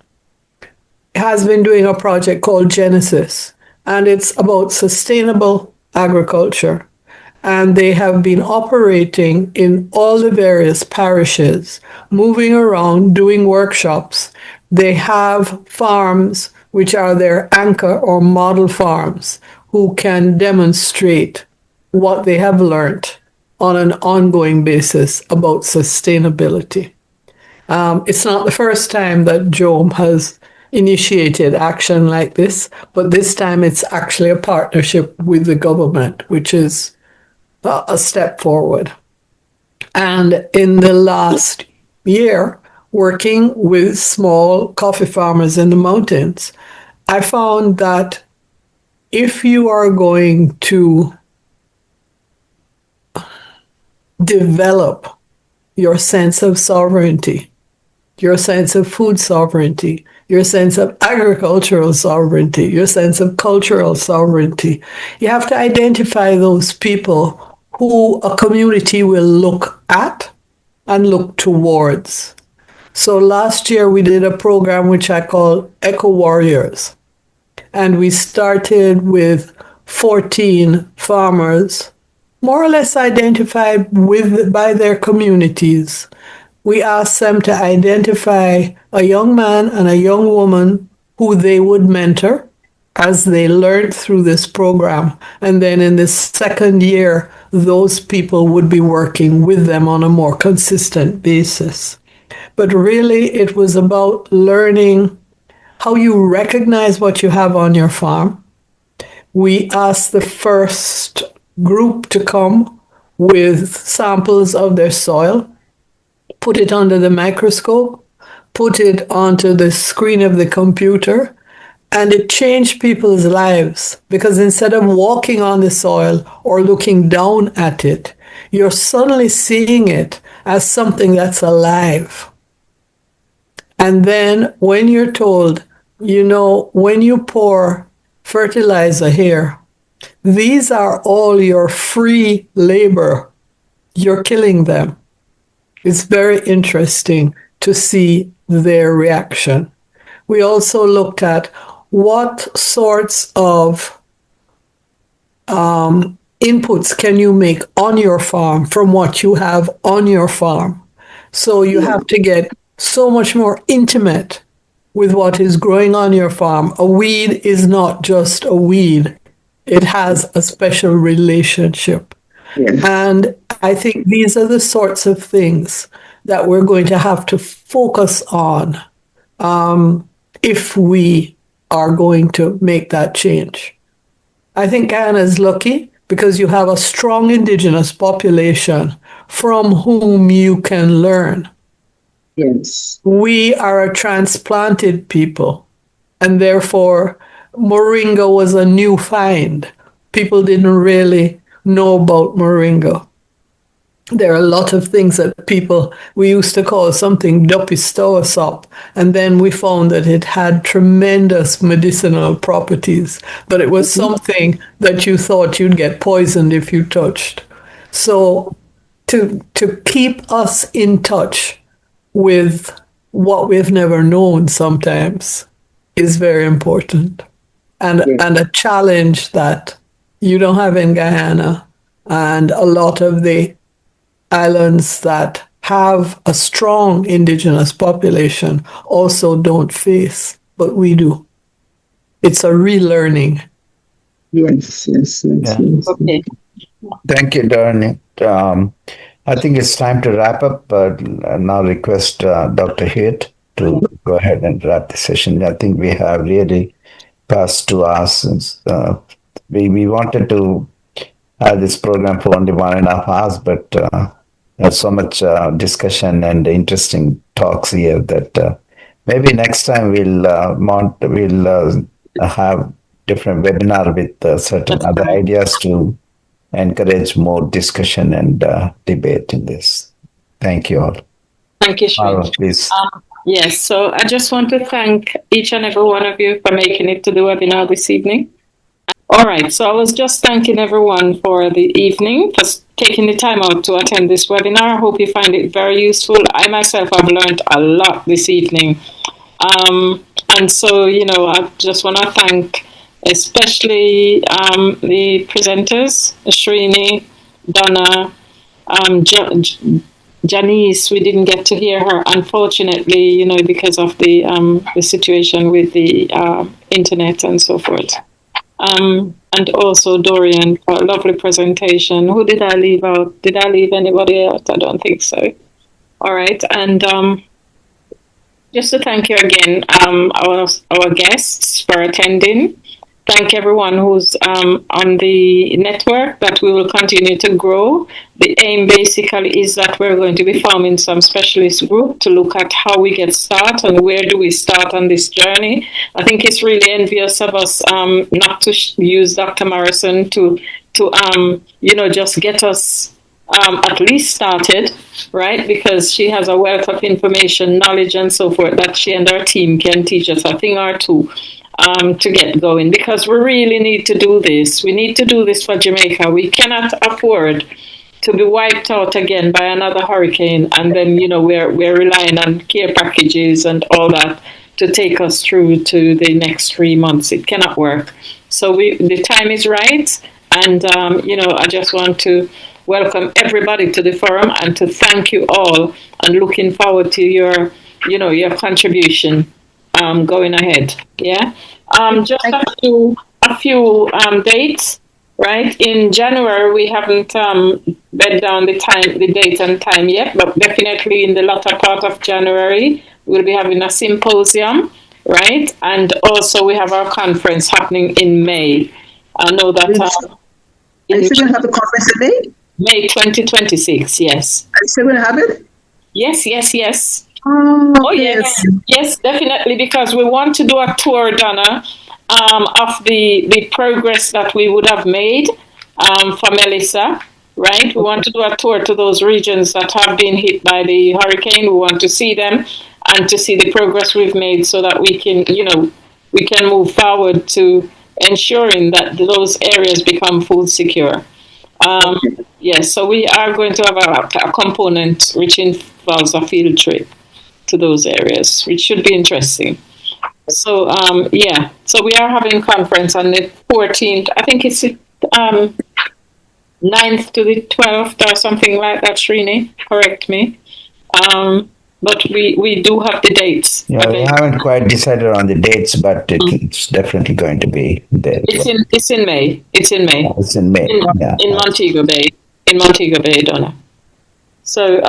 has been doing a project called Genesis, and it's about sustainable agriculture. And they have been operating in all the various parishes, moving around, doing workshops. They have farms, which are their anchor or model farms, who can demonstrate what they have learned on an ongoing basis about sustainability. It's not the first time that JOM has initiated action like this, but this time it's actually a partnership with the government, which is a step forward. And in the last year, working with small coffee farmers in the mountains, I found that if you are going to develop your sense of sovereignty, your sense of food sovereignty, your sense of agricultural sovereignty, your sense of cultural sovereignty, you have to identify those people who a community will look at and look towards. So last year we did a program which I call Eco Warriors. And we started with 14 farmers, more or less identified by their communities. We asked them to identify a young man and a young woman who they would mentor as they learned through this program. And then in the second year, those people would be working with them on a more consistent basis. But really, it was about learning how you recognize what you have on your farm. We asked the first group to come with samples of their soil, put it under the microscope, put it onto the screen of the computer, and it changed people's lives because instead of walking on the soil or looking down at it, you're suddenly seeing it as something that's alive. And then when you're told, when you pour fertilizer here, these are all your free labor, you're killing them. It's very interesting to see their reaction. We also looked at what sorts of inputs can you make on your farm from what you have on your farm. So you have to get so much more intimate with what is growing on your farm. A weed is not just a weed. It has a special relationship. Yes. And I think these are the sorts of things that we're going to have to focus on if we are going to make that change. I think Guyana is lucky because you have a strong indigenous population from whom you can learn. Yes. We are a transplanted people, and therefore moringa was a new find. People didn't really know about moringa. There are a lot of things that we used to call something dopistoasop, and then we found that it had tremendous medicinal properties, but it was something that you thought you'd get poisoned if you touched. So to keep us in touch with what we've never known sometimes is very important, and a challenge that you don't have in Guyana And a lot of the islands that have a strong indigenous population also don't face, but we do. It's a relearning. Yes. Okay. Thank you, Darnie. I think it's time to wrap up. Now request Dr. Hewitt to go ahead and wrap the session. I think we have really passed 2 hours. We wanted to have this program for only 1.5 hours, but there's so much discussion and interesting talks here that maybe next time we'll have different webinar with certain other ideas to encourage more discussion and debate in this. Thank you all. Thank you, Sri. Please. Yes, so I just want to thank each and every one of you for making it to the webinar this evening. All right, so I was just thanking everyone for the evening, for taking the time out to attend this webinar. I hope you find it very useful. I myself have learned a lot this evening. And so, I just want to thank especially the presenters, Srini, Donna, Janice. We didn't get to hear her, unfortunately, because of the situation with the internet and so forth. And also Dorian for a lovely presentation. Who did I leave out? Did I leave anybody out? I don't think so. All right, and just to thank you again, our guests for attending. Thank everyone who's on the network, that we will continue to grow. The aim basically is that we're going to be forming some specialist group to look at how we get started and where do we start on this journey. I think it's really envious of us not to use Dr. Morrison to just get us at least started, right? Because she has a wealth of information, knowledge, and so forth that she and her team can teach us a thing or two to get going, because we really need to do this. We need to do this for Jamaica. We cannot afford to be wiped out again by another hurricane, and then we're relying on care packages and all that to take us through to the next 3 months. It cannot work. So the time is right, and I just want to welcome everybody to the forum and to thank you all, and looking forward to your contribution going ahead. Yeah. Just a few dates, right? In January, we haven't bed down the date and time yet, but definitely in the latter part of January, we'll be having a symposium, right? And also we have our conference happening in May. I know that. Are you still going to have the conference in May? May 2026, yes. Are you still going to have it? Yes. Oh, yes, definitely, because we want to do a tour, Donna, of the progress that we would have made for Melissa, right? We want to do a tour to those regions that have been hit by the hurricane. We want to see them and to see the progress we've made, so that we can move forward to ensuring that those areas become food secure. Yes, so we are going to have a component which involves a field trip to those areas, which should be interesting. So so we are having conference on the 14th. I think it's 9th to the 12th or something like that. Srini, correct me. But we do have the dates. Yeah, we haven't quite decided on the dates, but it's definitely going to be there. It's in May. It's in May. It's in May. In Montego Bay. In Montego Bay, Donna. So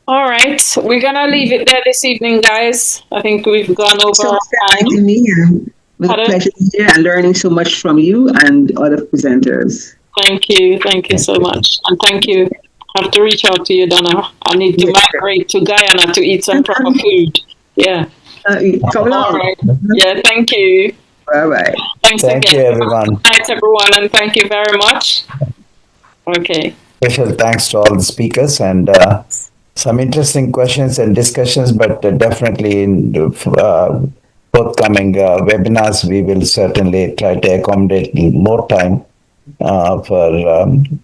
All right, we're gonna leave it there this evening, guys. I think we've gone over our time. It was a pleasure here and learning so much from you and other presenters. Thank you so much, and thank you. I have to reach out to you, Donna. I need to migrate to Guyana to eat some proper food. Yeah. Come along. All right. Yeah. Thank you. Bye. Thank again. You, everyone. Thanks, everyone, and thank you very much. Okay. Special thanks to all the speakers and. Some interesting questions and discussions, but definitely in forthcoming webinars, we will certainly try to accommodate more time for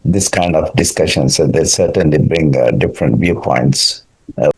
this kind of discussions, and they certainly bring different viewpoints.